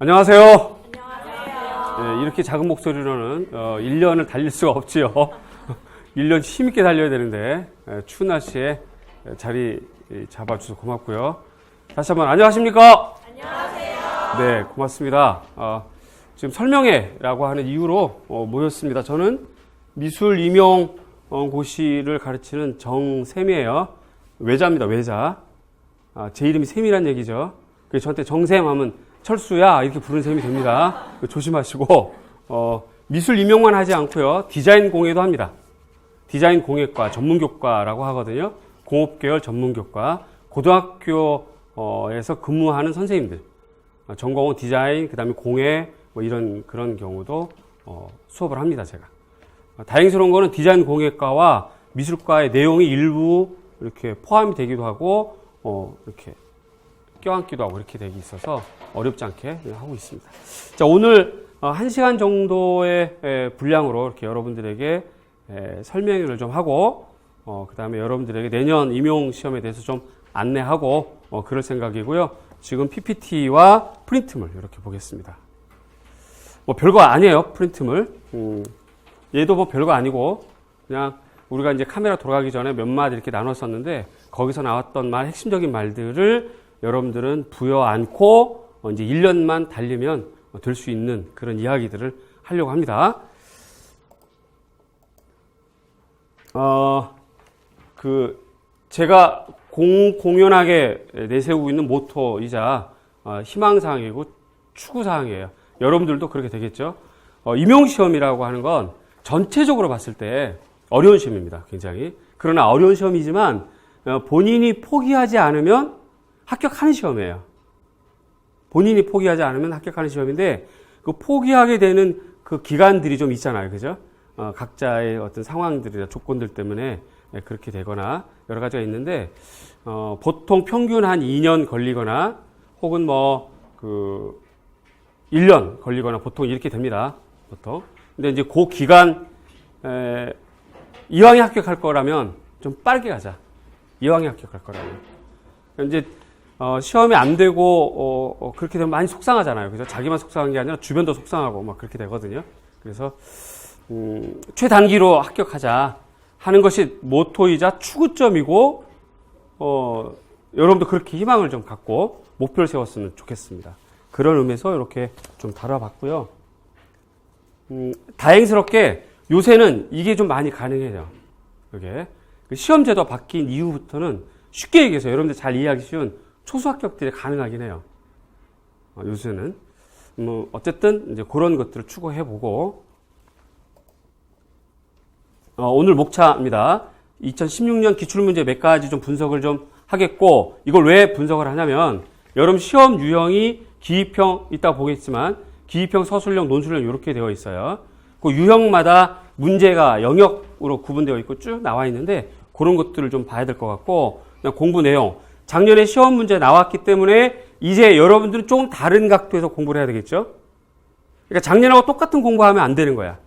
안녕하세요. 안녕하세요. 네, 이렇게 작은 목소리로는 1년을 달릴 수가 없지요. 1년 힘있게 달려야 되는데 추운 날씨에 자리 잡아주셔서 고맙고요. 다시 한번 안녕하십니까? 안녕하세요. 네, 고맙습니다. 지금 설명회라고 하는 이유로 모였습니다. 저는 미술 임용고시를 가르치는 정샘이에요. 외자입니다. 외자. 제 이름이 샘이란 얘기죠. 그래서 저한테 정샘 하면 철수야 이렇게 부르는 셈이 됩니다. 조심하시고 미술 임용만 하지 않고요. 디자인 공예도 합니다. 디자인 공예과 전문교과라고 하거든요. 공업계열 전문교과 고등학교에서 근무하는 선생님들 전공은 디자인 그다음에 공예 뭐 이런 그런 경우도 수업을 합니다. 제가 다행스러운 거는 디자인 공예과와 미술과의 내용이 일부 이렇게 포함이 되기도 하고 이렇게 껴안기도 하고 이렇게 되기 있어서 어렵지 않게 하고 있습니다. 자, 오늘 1시간 정도의 분량으로 이렇게 여러분들에게 설명을 좀 하고 그 다음에 여러분들에게 내년 임용 시험에 대해서 좀 안내하고 그럴 생각이고요. 지금 PPT와 프린트물 이렇게 보겠습니다. 뭐 별거 아니에요. 프린트물. 얘도 뭐 별거 아니고 그냥 우리가 이제 카메라 돌아가기 전에 몇 마디 이렇게 나눴었는데 거기서 나왔던 말 핵심적인 말들을 여러분들은 부여 안고 이제 1년만 달리면 될 수 있는 그런 이야기들을 하려고 합니다. 제가 공연하게 내세우고 있는 모토이자 희망사항이고 추구사항이에요. 여러분들도 그렇게 되겠죠. 임용시험이라고 하는 건 전체적으로 봤을 때 어려운 시험입니다. 굉장히. 그러나 어려운 시험이지만 본인이 포기하지 않으면 합격하는 시험이에요. 본인이 포기하지 않으면 합격하는 시험인데 그 포기하게 되는 그 기간들이 좀 있잖아요. 그죠? 각자의 어떤 상황들이나 조건들 때문에 그렇게 되거나 여러 가지가 있는데 보통 평균 한 2년 걸리거나 혹은 1년 걸리거나 보통 이렇게 됩니다. 보통. 근데 이제 그 기간 이왕에 합격할 거라면 좀 빠르게 가자. 이왕에 합격할 거라면. 이제 시험이 안 되고 그렇게 되면 많이 속상하잖아요. 그래서 자기만 속상한 게 아니라 주변도 속상하고 막 그렇게 되거든요. 그래서 최단기로 합격하자 하는 것이 모토이자 추구점이고 여러분도 그렇게 희망을 좀 갖고 목표를 세웠으면 좋겠습니다. 그런 의미에서 이렇게 좀 다뤄봤고요. 다행스럽게 요새는 이게 좀 많이 가능해요. 이게 시험제도 바뀐 이후부터는 쉽게 얘기해서 여러분들 잘 이해하기 쉬운 초수 합격들이 가능하긴 해요. 요새는 어쨌든 이제 그런 것들을 추구해보고 오늘 목차입니다. 2016년 기출문제 몇 가지 좀 분석을 좀 하겠고 이걸 왜 분석을 하냐면 여러분 시험 유형이 기입형 이따 보겠지만 기입형, 서술형, 논술형 이렇게 되어 있어요. 그 유형마다 문제가 영역으로 구분되어 있고 쭉 나와 있는데 그런 것들을 좀 봐야 될 것 같고 그냥 공부 내용 작년에 시험 문제 나왔기 때문에 이제 여러분들은 조금 다른 각도에서 공부를 해야 되겠죠. 그러니까 작년하고 똑같은 공부하면 안 되는 거야.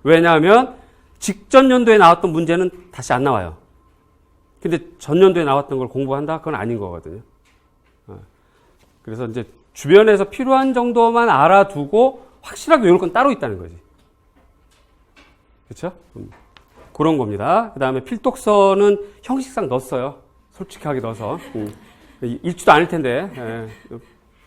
왜냐하면 직전 연도에 나왔던 문제는 다시 안 나와요. 근데 전년도에 나왔던 걸 공부한다? 그건 아닌 거거든요. 그래서 이제 주변에서 필요한 정도만 알아두고 확실하게 외울 건 따로 있다는 거지. 그렇죠? 그런 겁니다. 그 다음에 필독서는 형식상 넣었어요. 솔직하게 넣어서. 읽지도 않을 텐데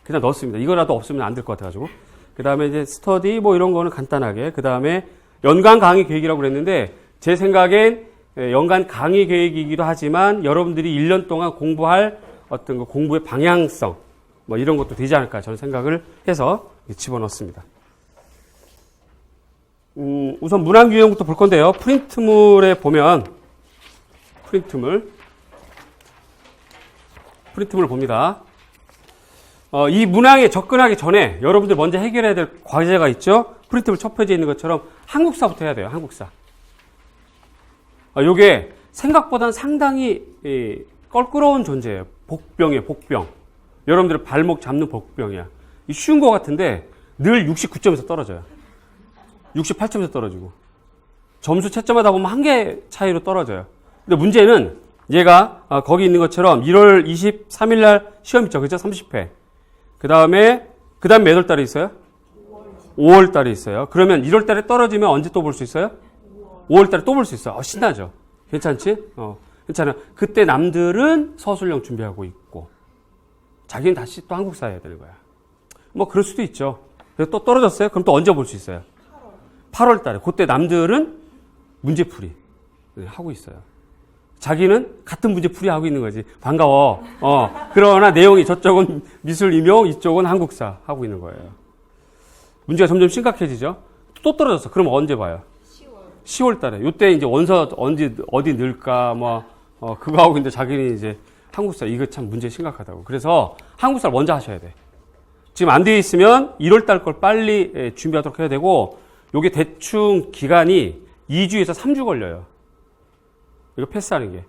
그냥 넣었습니다. 이거라도 없으면 안 될 것 같아가지고. 그 다음에 이제 스터디 뭐 이런 거는 간단하게. 그 다음에 연간 강의 계획이라고 그랬는데 제 생각엔 연간 강의 계획이기도 하지만 여러분들이 1년 동안 공부할 어떤 그 공부의 방향성 뭐 이런 것도 되지 않을까 저는 생각을 해서 집어넣습니다. 우선 문항 유형부터 볼 건데요. 프린트물에 보면 프린트물 봅니다. 이 문항에 접근하기 전에 여러분들 먼저 해결해야 될 과제가 있죠. 프린트물 첫 페이지에 있는 것처럼 한국사부터 해야 돼요. 한국사. 요게 생각보다는 상당히 껄끄러운 존재예요. 복병이에요. 복병. 여러분들 발목 잡는 복병이야. 쉬운 것 같은데 늘 69점에서 떨어져요. 68점에서 떨어지고 점수 채점하다 보면 한 개 차이로 떨어져요. 근데 문제는 얘가 거기 있는 것처럼 1월 23일 날 시험 있죠. 그죠? 30회. 그 다음에 그 다음에 몇 월 달에 있어요? 5월 달에 있어요. 그러면 1월 달에 떨어지면 언제 또 볼 수 있어요? 5월 달에 또 볼 수 있어요. 신나죠? 괜찮지? 괜찮아. 그때 남들은 서술형 준비하고 있고, 자기는 다시 또 한국사 해야 되는 거야. 뭐, 그럴 수도 있죠. 그래서 또 떨어졌어요? 그럼 또 언제 볼 수 있어요? 8월 달에. 그때 남들은 문제풀이 하고 있어요. 자기는 같은 문제풀이 하고 있는 거지. 반가워. 그러나 내용이 저쪽은 미술 임용, 이쪽은 한국사 하고 있는 거예요. 문제가 점점 심각해지죠? 또 떨어졌어. 그럼 언제 봐요? 10월 달에. 요때 이제 원서 어디 넣을까, 그거 하고 있는데 자기는 이제 한국사, 이거 참 문제 심각하다고. 그래서 한국사를 먼저 하셔야 돼. 지금 안 되어 있으면 1월 달 걸 빨리 준비하도록 해야 되고, 요게 대충 기간이 2주에서 3주 걸려요. 이거 패스하는 게.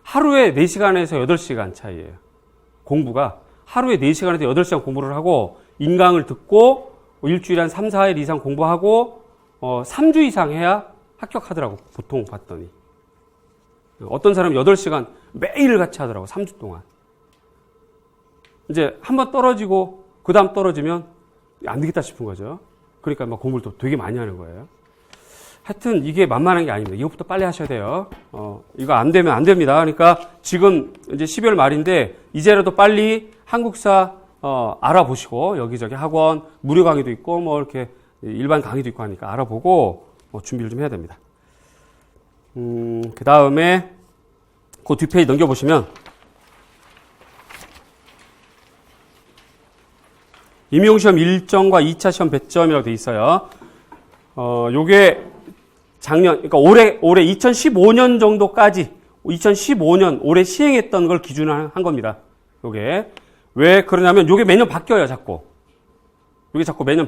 하루에 4시간에서 8시간 차이예요. 공부가. 하루에 4시간에서 8시간 공부를 하고, 인강을 듣고, 일주일에 한 3, 4일 이상 공부하고, 3주 이상 해야 합격하더라고. 보통 봤더니. 어떤 사람은 8시간 매일 같이 하더라고. 3주 동안. 이제 한번 떨어지고, 그 다음 떨어지면 안 되겠다 싶은 거죠. 그러니까 막 공부를 또 되게 많이 하는 거예요. 하여튼 이게 만만한 게 아닙니다. 이것부터 빨리 하셔야 돼요. 이거 안 되면 안 됩니다. 그러니까 지금 이제 12월 말인데 이제라도 빨리 한국사 알아보시고 여기저기 학원 무료 강의도 있고 뭐 이렇게 일반 강의도 있고 하니까 알아보고 준비를 좀 해야 됩니다. 그 다음에 그 뒷페이지 넘겨보시면 임용시험 1점과 2차 시험 배점이라고 되어 있어요. 요게 작년, 그러니까 올해 2015년 정도까지, 2015년 올해 시행했던 걸 기준으로 한 겁니다. 요게. 왜 그러냐면 요게 매년 바뀌어요, 자꾸. 요게 자꾸 매년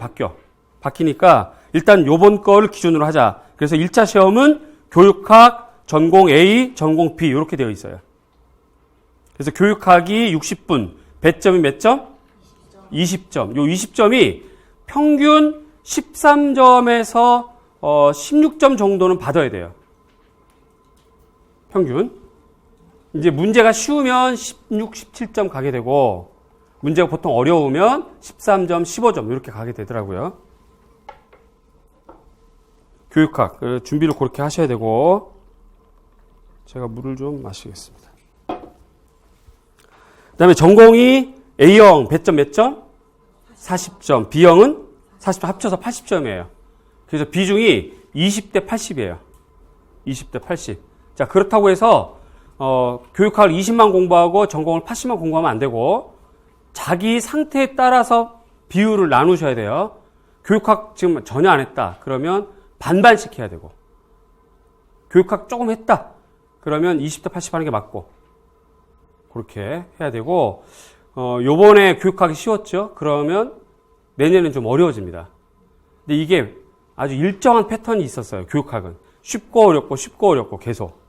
바뀌니까 일단 요번 거를 기준으로 하자. 그래서 1차 시험은 교육학, 전공 A, 전공 B 이렇게 되어 있어요. 그래서 교육학이 60분, 배점이 몇 점? 20점. 요 20점이 평균 13점에서 16점 정도는 받아야 돼요. 평균. 이제 문제가 쉬우면 16, 17점 가게 되고, 문제가 보통 어려우면 13점, 15점 이렇게 가게 되더라고요. 교육학 준비를 그렇게 하셔야 되고, 제가 물을 좀 마시겠습니다. 그 다음에 전공이 A형 배점 몇 점? 40점. B형은 40점 합쳐서 80점이에요. 그래서 비중이 20대 80이에요. 20대 80. 자, 그렇다고 해서, 교육학을 20만 공부하고 전공을 80만 공부하면 안 되고, 자기 상태에 따라서 비율을 나누셔야 돼요. 교육학 지금 전혀 안 했다. 그러면 반반씩 해야 되고, 교육학 조금 했다. 그러면 20대 80 하는 게 맞고, 그렇게 해야 되고, 요번에 교육학이 쉬웠죠? 그러면 내년엔 좀 어려워집니다. 근데 이게 아주 일정한 패턴이 있었어요. 교육학은. 쉽고 어렵고 쉽고 어렵고 계속.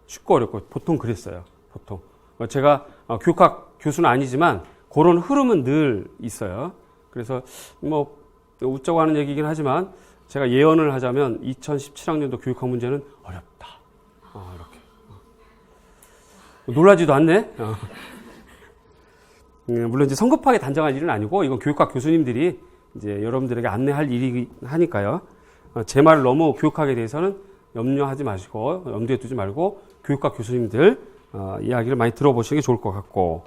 쉽고 어렵고 보통 그랬어요. 보통. 제가 교육학 교수는 아니지만 그런 흐름은 늘 있어요. 그래서 뭐 웃자고 하는 얘기긴 하지만 제가 예언을 하자면 2017학년도 교육학 문제는 어렵다. 이렇게. 놀라지도 않네. 물론 이제 성급하게 단정할 일은 아니고 이건 교육학 교수님들이 이제 여러분들에게 안내할 일이 하니까요. 제 말을 너무 교육학에 대해서는 염려하지 마시고 염두에 두지 말고 교육학 교수님들 이야기를 많이 들어보시는 게 좋을 것 같고,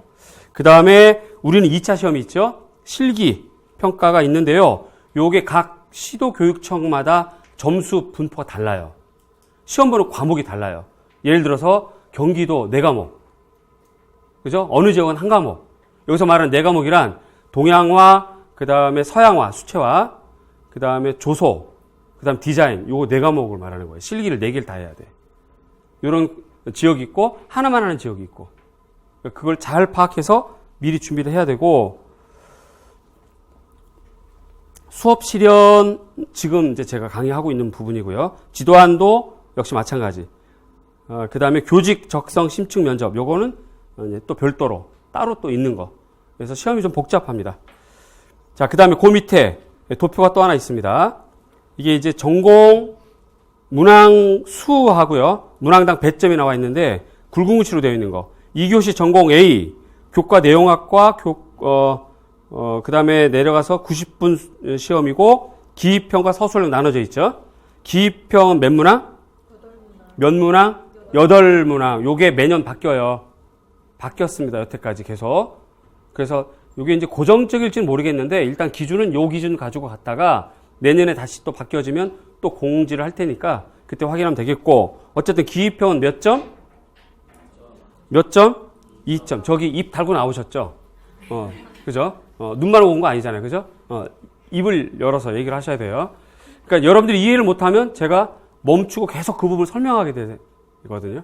그 다음에 우리는 2차 시험이 있죠. 실기 평가가 있는데요. 요게 각 시도교육청마다 점수 분포가 달라요. 시험 보는 과목이 달라요. 예를 들어서 경기도 4과목, 그죠? 어느 지역은 1과목. 여기서 말하는 4과목이란 동양화, 그 다음에 서양화, 수채화, 그 다음에 조소, 그 다음 디자인, 요거 4과목을 말하는 거예요. 실기를 4개를 다 해야 돼. 요런 지역이 있고, 하나만 하는 지역이 있고. 그걸 잘 파악해서 미리 준비를 해야 되고, 수업 실현, 지금 이제 제가 강의하고 있는 부분이고요. 지도안도 역시 마찬가지. 그 다음에 교직 적성 심층 면접, 요거는 또 별도로, 따로 또 있는 거. 그래서 시험이 좀 복잡합니다. 자, 그 다음에 그 밑에 도표가 또 하나 있습니다. 이게 이제 전공 문항 수하고요. 문항당 배점이 나와 있는데 굵은 글씨로 되어 있는 거. 2교시 전공 A, 교과 내용학과 그 다음에 내려가서 90분 시험이고, 기입형과 서술형 나눠져 있죠. 기입형은 몇 문항? 몇 문항? 8문항. 요게 매년 바뀌어요. 바뀌었습니다. 여태까지 계속. 그래서 요게 이제 고정적일지는 모르겠는데, 일단 기준은 요 기준 가지고 갔다가, 내년에 다시 또 바뀌어지면 또 공지를 할 테니까, 그때 확인하면 되겠고, 어쨌든 기입형은 몇 점? 몇 점? 2점. 저기 입 달고 나오셨죠? 그죠? 눈만 오는 거 아니잖아요. 그죠? 입을 열어서 얘기를 하셔야 돼요. 그러니까 여러분들이 이해를 못하면 제가 멈추고 계속 그 부분을 설명하게 되거든요.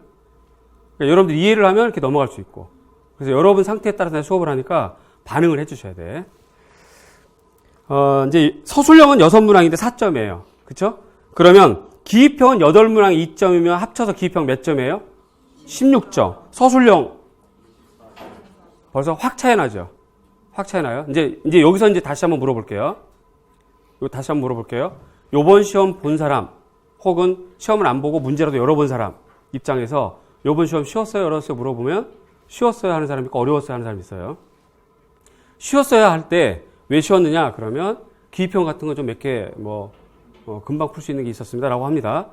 그러니까 여러분들이 이해를 하면 이렇게 넘어갈 수 있고. 그래서 여러분 상태에 따라서 수업을 하니까 반응을 해주셔야 돼. 이제 서술형은 6문항인데 4점이에요. 그쵸? 그러면 기입형은 8문항 2점이면 합쳐서 기입형 몇 점이에요? 16점. 서술형 벌써 확 차이 나죠? 확 차이 나요? 이제 여기서 다시 한번 물어볼게요. 다시 한번 물어볼게요. 요번 시험 본 사람, 혹은 시험을 안 보고 문제라도 열어본 사람 입장에서 요번 시험 쉬웠어요, 어려웠어요 물어보면 쉬웠어요 하는 사람이 있고 어려웠어요 하는 사람이 있어요. 쉬웠어야 할 때 왜 쉬웠느냐? 그러면 기입형 같은 거 좀 몇 개 금방 풀 수 있는 게 있었습니다 라고 합니다.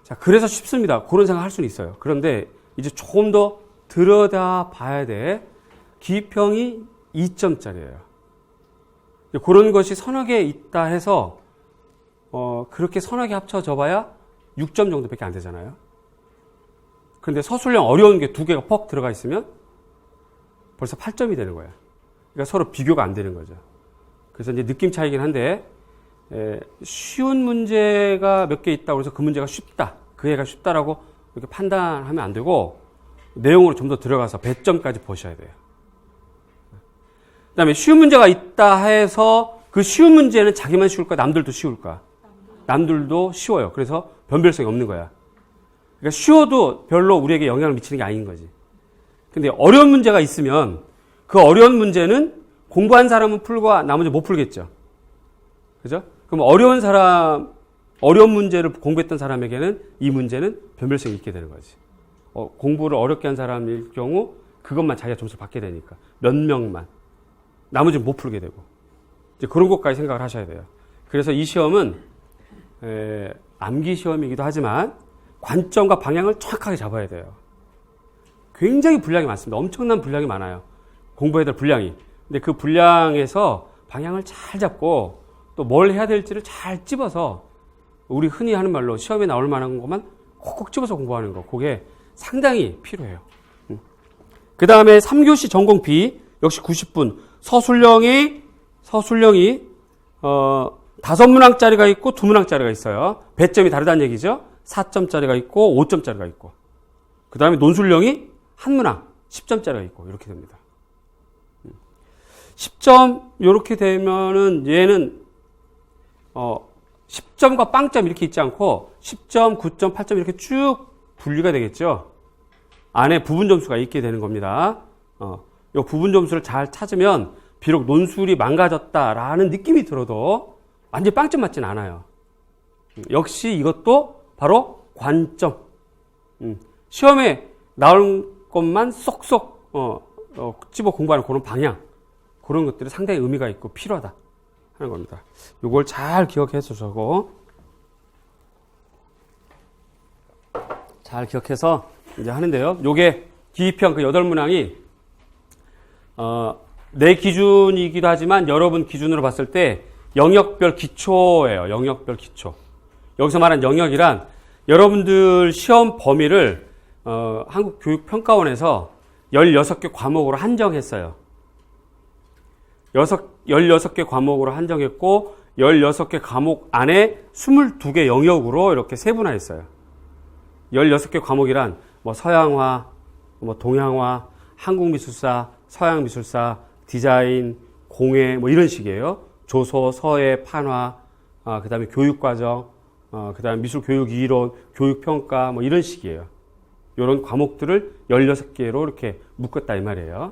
자, 그래서 쉽습니다. 그런 생각 할 수는 있어요. 그런데 이제 조금 더 들여다 봐야 돼. 기입형이 2점짜리예요. 그런 것이 서너 개 있다 해서 그렇게 서너 개 합쳐져 봐야 6점 정도밖에 안 되잖아요. 그런데 서술형 어려운 게 2개가 퍽 들어가 있으면 벌써 8점이 되는 거야. 그러니까 서로 비교가 안 되는 거죠. 그래서 이제 느낌 차이긴 한데 쉬운 문제가 몇 개 있다고 해서 그 문제가 쉽다, 그 애가 쉽다라고 이렇게 판단하면 안 되고 내용으로 좀 더 들어가서 배점까지 보셔야 돼요. 그 다음에 쉬운 문제가 있다 해서 그 쉬운 문제는 자기만 쉬울까? 남들도 쉬울까? 남들도 쉬워요. 그래서 변별성이 없는 거야. 그러니까 쉬워도 별로 우리에게 영향을 미치는 게 아닌 거지. 근데 어려운 문제가 있으면 그 어려운 문제는 공부한 사람은 풀고 나머지 못 풀겠죠. 그죠? 그럼 어려운 문제를 공부했던 사람에게는 이 문제는 변별성이 있게 되는 거지. 공부를 어렵게 한 사람일 경우 그것만 자기가 점수를 받게 되니까. 몇 명만. 나머지는 못 풀게 되고. 이제 그런 것까지 생각을 하셔야 돼요. 그래서 이 시험은 암기 시험이기도 하지만 관점과 방향을 정확하게 잡아야 돼요. 굉장히 분량이 많습니다. 엄청난 분량이 많아요. 공부해야 될 분량이. 근데 그 분량에서 방향을 잘 잡고 또 뭘 해야 될지를 잘 찝어서 우리 흔히 하는 말로 시험에 나올 만한 것만 콕콕 집어서 공부하는 거. 그게 상당히 필요해요. 그 다음에 3교시 전공 B 역시 90분. 서술형이 5문항짜리가 있고 2문항짜리가 있어요. 배점이 다르다는 얘기죠. 4점짜리가 있고 5점짜리가 있고. 그 다음에 논술형이 1문항 10점짜리가 있고 이렇게 됩니다. 10점 이렇게 되면은 얘는 10점과 빵점 이렇게 있지 않고 10점, 9점, 8점 이렇게 쭉 분리가 되겠죠. 안에 부분 점수가 있게 되는 겁니다. 이 부분 점수를 잘 찾으면 비록 논술이 망가졌다라는 느낌이 들어도 완전히 빵점 맞진 않아요. 역시 이것도 바로 관점. 시험에 나올 것만 쏙쏙 집어 공부하는 그런 방향. 그런 것들이 상당히 의미가 있고 필요하다 하는 겁니다. 이걸 잘 기억해 주시고 잘 기억해서 이제 하는데요. 요게 기입형 그 8문항이 내 기준이기도 하지만 여러분 기준으로 봤을 때 영역별 기초예요. 영역별 기초. 여기서 말한 영역이란 여러분들 시험 범위를 한국교육평가원에서 16개 과목으로 한정했어요. 16개 과목으로 한정했고 16개 과목 안에 22개 영역으로 이렇게 세분화했어요. 16개 과목이란 서양화, 동양화, 한국미술사, 서양미술사, 디자인, 공예 이런 식이에요. 조소, 서예, 판화, 그 다음에 교육과정, 그 다음에 미술교육이론, 교육평가 이런 식이에요. 이런 과목들을 16개로 이렇게 묶었다 이 말이에요.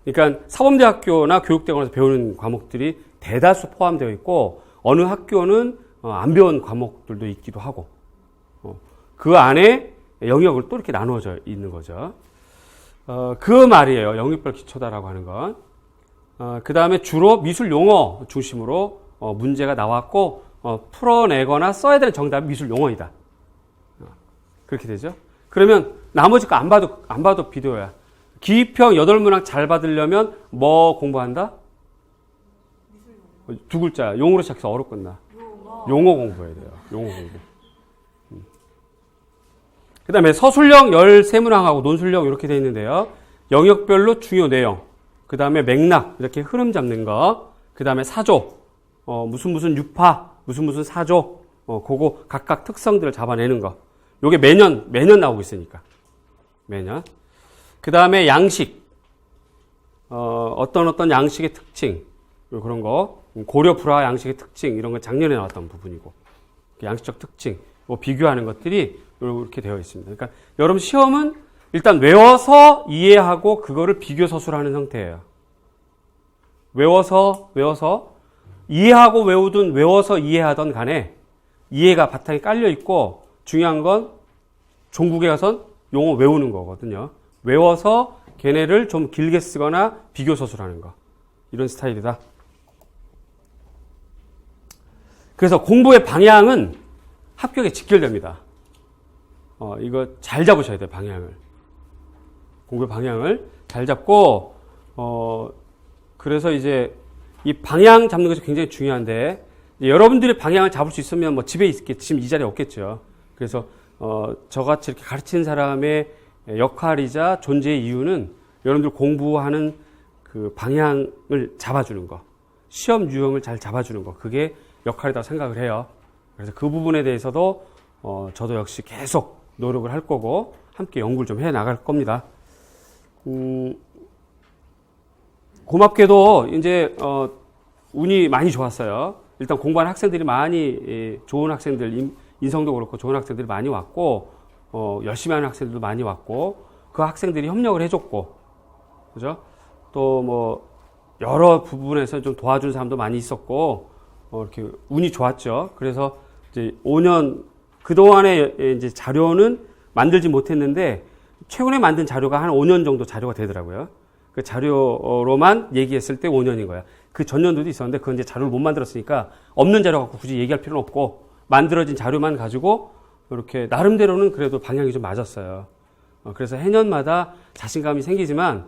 그러니까 사범대학교나 교육대학원에서 배우는 과목들이 대다수 포함되어 있고 어느 학교는 안 배운 과목들도 있기도 하고 그 안에 영역을 또 이렇게 나누어져 있는 거죠. 그 말이에요. 영역별 기초다라고 하는 건. 그 다음에 주로 미술 용어 중심으로 문제가 나왔고, 풀어내거나 써야 되는 정답이 미술 용어이다. 그렇게 되죠. 그러면 나머지 거 안 봐도 비디오야. 기입형 8문항 잘 받으려면 뭐 공부한다? 두 글자, 용어로 시작해서 어로 끝나. 용어 공부해야 돼요. 용어 공부. 그 다음에 서술형 13문항하고 논술형 이렇게 되어 있는데요. 영역별로 중요 내용, 그 다음에 맥락, 이렇게 흐름 잡는 거, 그 다음에 사조, 무슨 유파, 무슨 사조, 그거 각각 특성들을 잡아내는 거. 요게 매년 나오고 있으니까. 매년. 그 다음에 양식, 어떤 양식의 특징, 그런 거. 고려 불화 양식의 특징, 이런 건 작년에 나왔던 부분이고. 양식적 특징, 비교하는 것들이 이렇게 되어 있습니다. 그러니까 여러분 시험은 일단 외워서 이해하고 그거를 비교 서술하는 형태예요. 외워서 이해하고 외우든 외워서 이해하던 간에 이해가 바탕에 깔려 있고 중요한 건 종국에 가선 용어 외우는 거거든요. 외워서 걔네를 좀 길게 쓰거나 비교 서술하는 거. 이런 스타일이다. 그래서 공부의 방향은 합격에 직결됩니다. 이거 잘 잡으셔야 돼요, 방향을. 공부의 방향을 잘 잡고, 그래서 이제 이 방향 잡는 것이 굉장히 중요한데, 여러분들이 방향을 잡을 수 있으면 뭐 집에 있겠지, 지금 이 자리에 없겠죠. 그래서, 저같이 이렇게 가르치는 사람의 역할이자 존재의 이유는 여러분들 공부하는 그 방향을 잡아주는 거, 시험 유형을 잘 잡아주는 거, 그게 역할이라고 생각을 해요. 그래서 그 부분에 대해서도 저도 역시 계속 노력을 할 거고 함께 연구를 좀 해 나갈 겁니다. 고맙게도 이제 운이 많이 좋았어요. 일단 공부하는 학생들이 많이 좋은 학생들, 인성도 그렇고 좋은 학생들이 많이 왔고 열심히 하는 학생들도 많이 왔고 그 학생들이 협력을 해줬고 그죠? 또 뭐 여러 부분에서 좀 도와준 사람도 많이 있었고 이렇게 운이 좋았죠. 그래서 이제 5년 그동안에 이제 자료는 만들지 못했는데 최근에 만든 자료가 한 5년 정도 자료가 되더라고요. 그 자료로만 얘기했을 때 5년인 거야. 그 전년도도 있었는데 그건 이제 자료를 못 만들었으니까 없는 자료 갖고 굳이 얘기할 필요는 없고 만들어진 자료만 가지고 이렇게 나름대로는 그래도 방향이 좀 맞았어요. 그래서 해년마다 자신감이 생기지만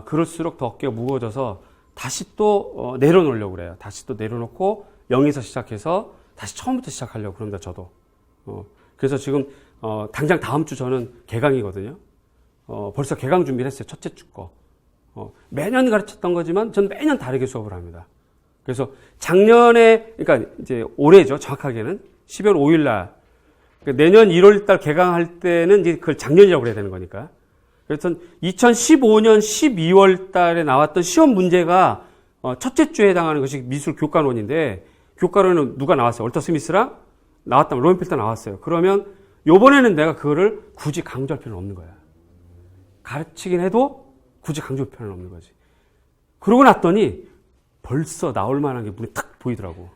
그럴수록 더 어깨가 무거워져서 다시 또 내려놓으려고 그래요. 다시 또 내려놓고 0에서 시작해서 다시 처음부터 시작하려고 그럽니다. 저도. 그래서 지금 당장 다음 주 저는 개강이거든요. 벌써 개강 준비를 했어요. 첫째 주 거. 매년 가르쳤던 거지만 전 매년 다르게 수업을 합니다. 그래서 작년에 그러니까 이제 올해죠. 정확하게는 12월 5일 날 그러니까 내년 1월 달 개강할 때는 이제 그걸 작년이라고 그래야 되는 거니까. 그래서 2015년 12월 달에 나왔던 시험 문제가 첫째 주에 해당하는 것이 미술 교과론인데 교과론은 누가 나왔어요? 얼터 스미스랑 나왔다면 로렌필터 나왔어요. 그러면 요번에는 내가 그거를 굳이 강조할 필요는 없는 거야. 가르치긴 해도 굳이 강조할 필요는 없는 거지. 그러고 났더니 벌써 나올 만한 게 눈에 탁 보이더라고.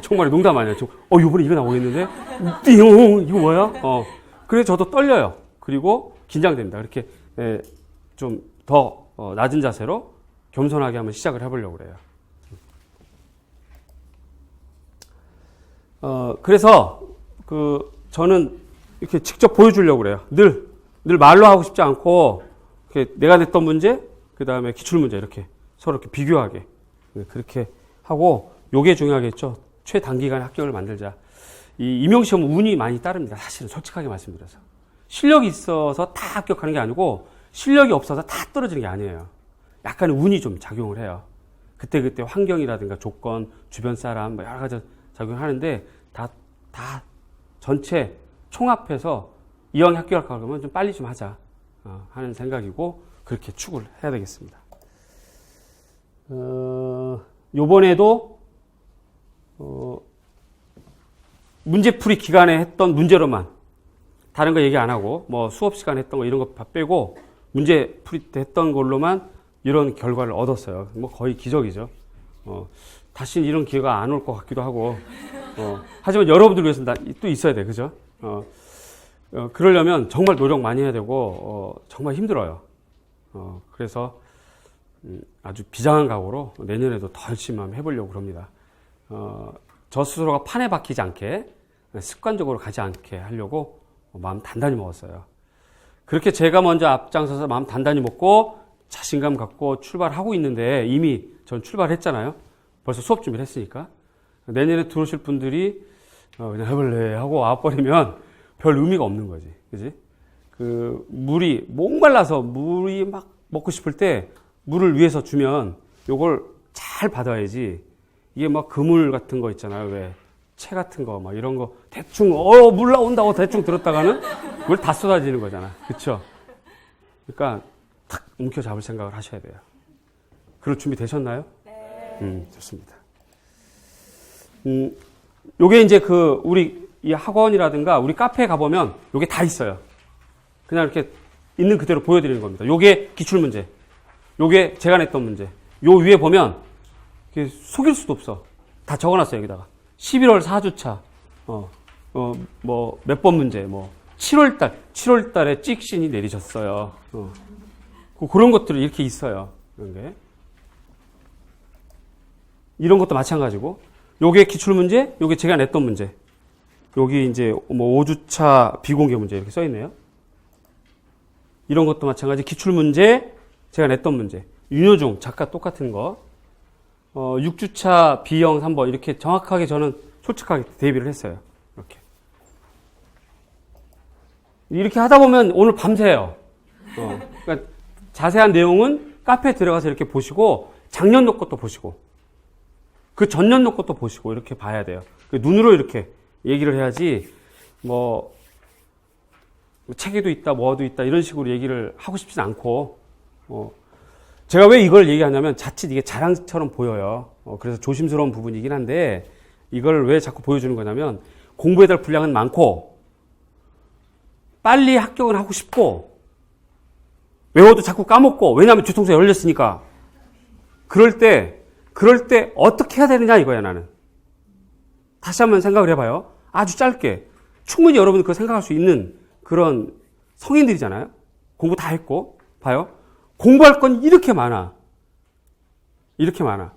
정말 농담 아니야. 요번에 이거 나오겠는데? 이거 뭐야? 그래서 저도 떨려요. 그리고 긴장됩니다. 그렇게 좀 더 낮은 자세로 겸손하게 한번 시작을 해보려고 그래요. 그래서 저는 이렇게 직접 보여주려고 그래요. 늘 말로 하고 싶지 않고 이렇게 내가 냈던 문제, 그 다음에 기출 문제 이렇게 서로 이렇게 비교하게 그렇게 하고 요게 중요하겠죠. 최단기간에 합격을 만들자. 이 임용시험은 운이 많이 따릅니다. 사실은 솔직하게 말씀드려서 실력이 있어서 다 합격하는 게 아니고 실력이 없어서 다 떨어지는 게 아니에요. 약간의 운이 좀 작용을 해요. 그때 환경이라든가 조건, 주변 사람 여러 가지 작용을 하는데 다 전체 총합해서 이왕 합격할 거면 좀 빨리 좀 하자 하는 생각이고 그렇게 추구를 해야 되겠습니다. 요번에도 문제풀이 기간에 했던 문제로만 다른 거 얘기 안 하고 뭐 수업 시간에 했던 거 이런 거 다 빼고 문제풀이 때 했던 걸로만 이런 결과를 얻었어요. 뭐 거의 기적이죠. 다시는 이런 기회가 안 올 것 같기도 하고 하지만 여러분들 위해서는 또 있어야 돼. 그죠? 그러려면 정말 노력 많이 해야 되고 정말 힘들어요. 그래서 아주 비장한 각오로 내년에도 더 열심히 한번 해보려고 합니다. 저 스스로가 판에 박히지 않게 습관적으로 가지 않게 하려고 마음 단단히 먹었어요. 그렇게 제가 먼저 앞장서서 마음 단단히 먹고 자신감 갖고 출발하고 있는데 이미 전 출발했잖아요. 벌써 수업 준비를 했으니까. 내년에 들어오실 분들이 그냥 해볼래 하고 와버리면 별 의미가 없는 거지. 그지? 물이 목말라서 물이 막 먹고 싶을 때 물을 위해서 주면 요걸 잘 받아야지. 이게 막 그물 같은 거 있잖아요. 왜? 채 같은 거, 막 이런 거 대충, 물 나온다고 대충 들었다가는 물 다 쏟아지는 거잖아. 그쵸? 그러니까 탁 움켜잡을 생각을 하셔야 돼요. 그럴 준비 되셨나요? 네. 좋습니다. 요게 이제 우리 이 학원이라든가 우리 카페에 가보면 요게 다 있어요. 그냥 이렇게 있는 그대로 보여드리는 겁니다. 요게 기출문제. 요게 제가 냈던 문제. 요 위에 보면 속일 수도 없어. 다 적어놨어요, 여기다가. 11월 4주차, 몇 번 문제, 7월달에 찍신이 내리셨어요. 그런 것들이 이렇게 있어요. 이런 게. 이런 것도 마찬가지고, 요게 기출문제, 요게 제가 냈던 문제. 여기 이제 5주차 비공개 문제 이렇게 써있네요. 이런 것도 마찬가지, 기출문제, 제가 냈던 문제. 윤효중, 작가 똑같은 거. 6주차 B형 3번 이렇게 정확하게 저는 솔직하게 대비를 했어요. 이렇게 하다 보면 오늘 밤새요. 그러니까 자세한 내용은 카페에 들어가서 이렇게 보시고 작년도 것도 보시고 그 전년도 것도 보시고 이렇게 봐야 돼요. 눈으로 이렇게 얘기를 해야지 책에도 있다 뭐도 있다 이런 식으로 얘기를 하고 싶진 않고 제가 왜 이걸 얘기하냐면 자칫 이게 자랑처럼 보여요. 그래서 조심스러운 부분이긴 한데 이걸 왜 자꾸 보여주는 거냐면 공부에 대한 분량은 많고 빨리 합격은 하고 싶고 외워도 자꾸 까먹고 왜냐하면 뒤통수에 열렸으니까 그럴 때 어떻게 해야 되느냐 이거야 나는. 다시 한번 생각을 해봐요. 아주 짧게 충분히 여러분들 그거 생각할 수 있는 그런 성인들이잖아요. 공부 다 했고 봐요. 공부할 건 이렇게 많아. 이렇게 많아.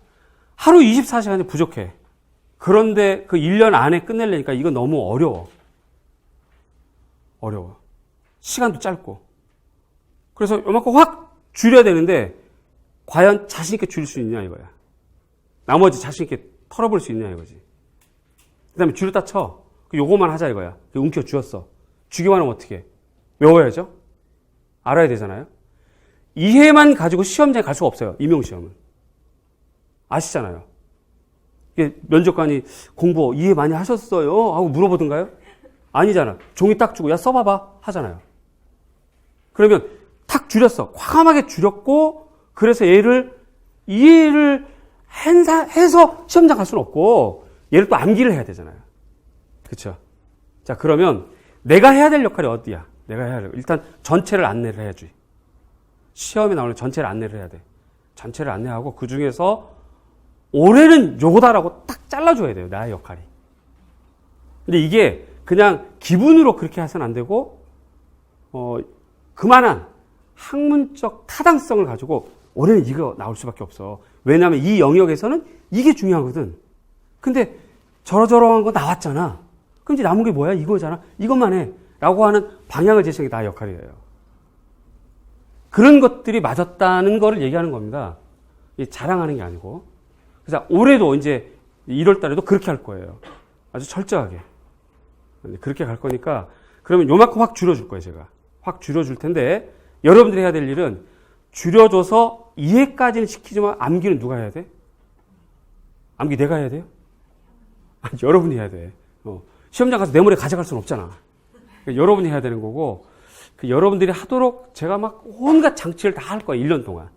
하루 24시간이 부족해. 그런데 그 1년 안에 끝내려니까 이거 너무 어려워. 시간도 짧고. 그래서 요만큼 확 줄여야 되는데 과연 자신 있게 줄일 수 있냐 이거야. 나머지 자신 있게 털어볼 수 있냐 이거지. 그 다음에 줄였다 쳐. 요거만 하자 이거야. 움켜 쥐었어. 주기만 하면 어떻게 해? 외워야죠. 알아야 되잖아요. 이해만 가지고 시험장에 갈 수가 없어요. 임용시험은. 아시잖아요. 면접관이 공부 이해 많이 하셨어요? 하고 물어보던가요? 아니잖아. 종이 딱 주고 야 써봐봐 하잖아요. 그러면 탁 줄였어. 과감하게 줄였고 그래서 얘를 이해를 해서 시험장 갈 수는 없고 얘를 또 암기를 해야 되잖아요. 그렇죠? 자 그러면 내가 해야 될 역할이 어디야? 내가 해야 될 일단 전체를 안내를 해야지. 시험에 나오는 전체를 안내를 해야 돼. 전체를 안내하고 그 중에서 올해는 요거다라고 딱 잘라줘야 돼요. 나의 역할이. 근데 이게 그냥 기분으로 그렇게 해서는 안 되고 그만한 학문적 타당성을 가지고 올해는 이거 나올 수밖에 없어. 왜냐하면 이 영역에서는 이게 중요하거든. 근데 저러저러한 거 나왔잖아. 그럼 이제 남은 게 뭐야? 이거잖아. 이것만 해. 라고 하는 방향을 제시하는 게 나의 역할이에요. 그런 것들이 맞았다는 거를 얘기하는 겁니다. 자랑하는 게 아니고. 그래서 올해도 이제 1월 달에도 그렇게 할 거예요. 아주 철저하게. 그렇게 갈 거니까 그러면 요만큼 확 줄여줄 거예요, 제가. 확 줄여줄 텐데 여러분들이 해야 될 일은 줄여줘서 이해까지는 시키지만 암기는 누가 해야 돼? 암기 내가 해야 돼요? 아니, 여러분이 해야 돼. 시험장 가서 내 머리에 가져갈 수는 없잖아. 그러니까 여러분이 해야 되는 거고 여러분들이 하도록 제가 막 온갖 장치를 다 할 거예요. 1년 동안.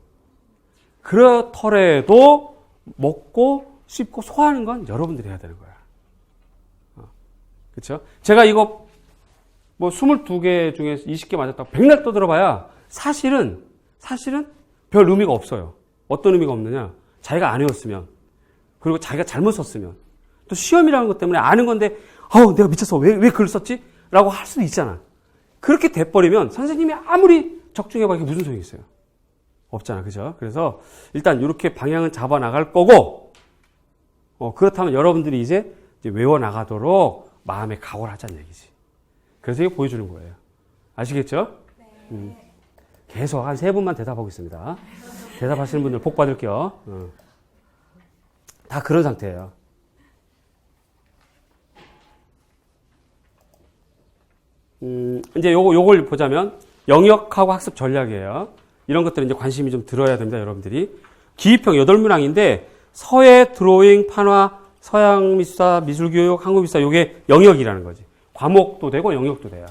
그렇더라도 먹고 씹고 소화하는 건 여러분들이 해야 되는 거야. 그렇죠? 제가 이거 22개 중에 20개 맞았다고 백날 떠들어봐야 사실은 별 의미가 없어요. 어떤 의미가 없느냐? 자기가 안 외웠으면 그리고 자기가 잘못 썼으면 또 시험이라는 것 때문에 아는 건데 내가 미쳤어. 왜 글을 썼지? 라고 할 수도 있잖아. 그렇게 돼버리면 선생님이 아무리 적중해봐 이게 무슨 소용이 있어요. 없잖아. 그죠? 그래서 일단 이렇게 방향은 잡아 나갈 거고, 그렇다면 여러분들이 이제 외워 나가도록 마음에 각오를 하자는 얘기지. 그래서 이거 보여주는 거예요. 아시겠죠? 네. 계속 한 3분만 대답하겠습니다. 대답하시는 분들 복 받을게요. 다 그런 상태예요. 이제 요걸 보자면 영역하고 학습 전략이에요. 이런 것들은 이제 관심이 좀 들어야 됩니다, 여러분들이. 기입형 8문항인데 서예, 드로잉, 판화, 서양 미술사, 미술교육, 한국 미술사 요게 영역이라는 거지. 과목도 되고 영역도 돼요.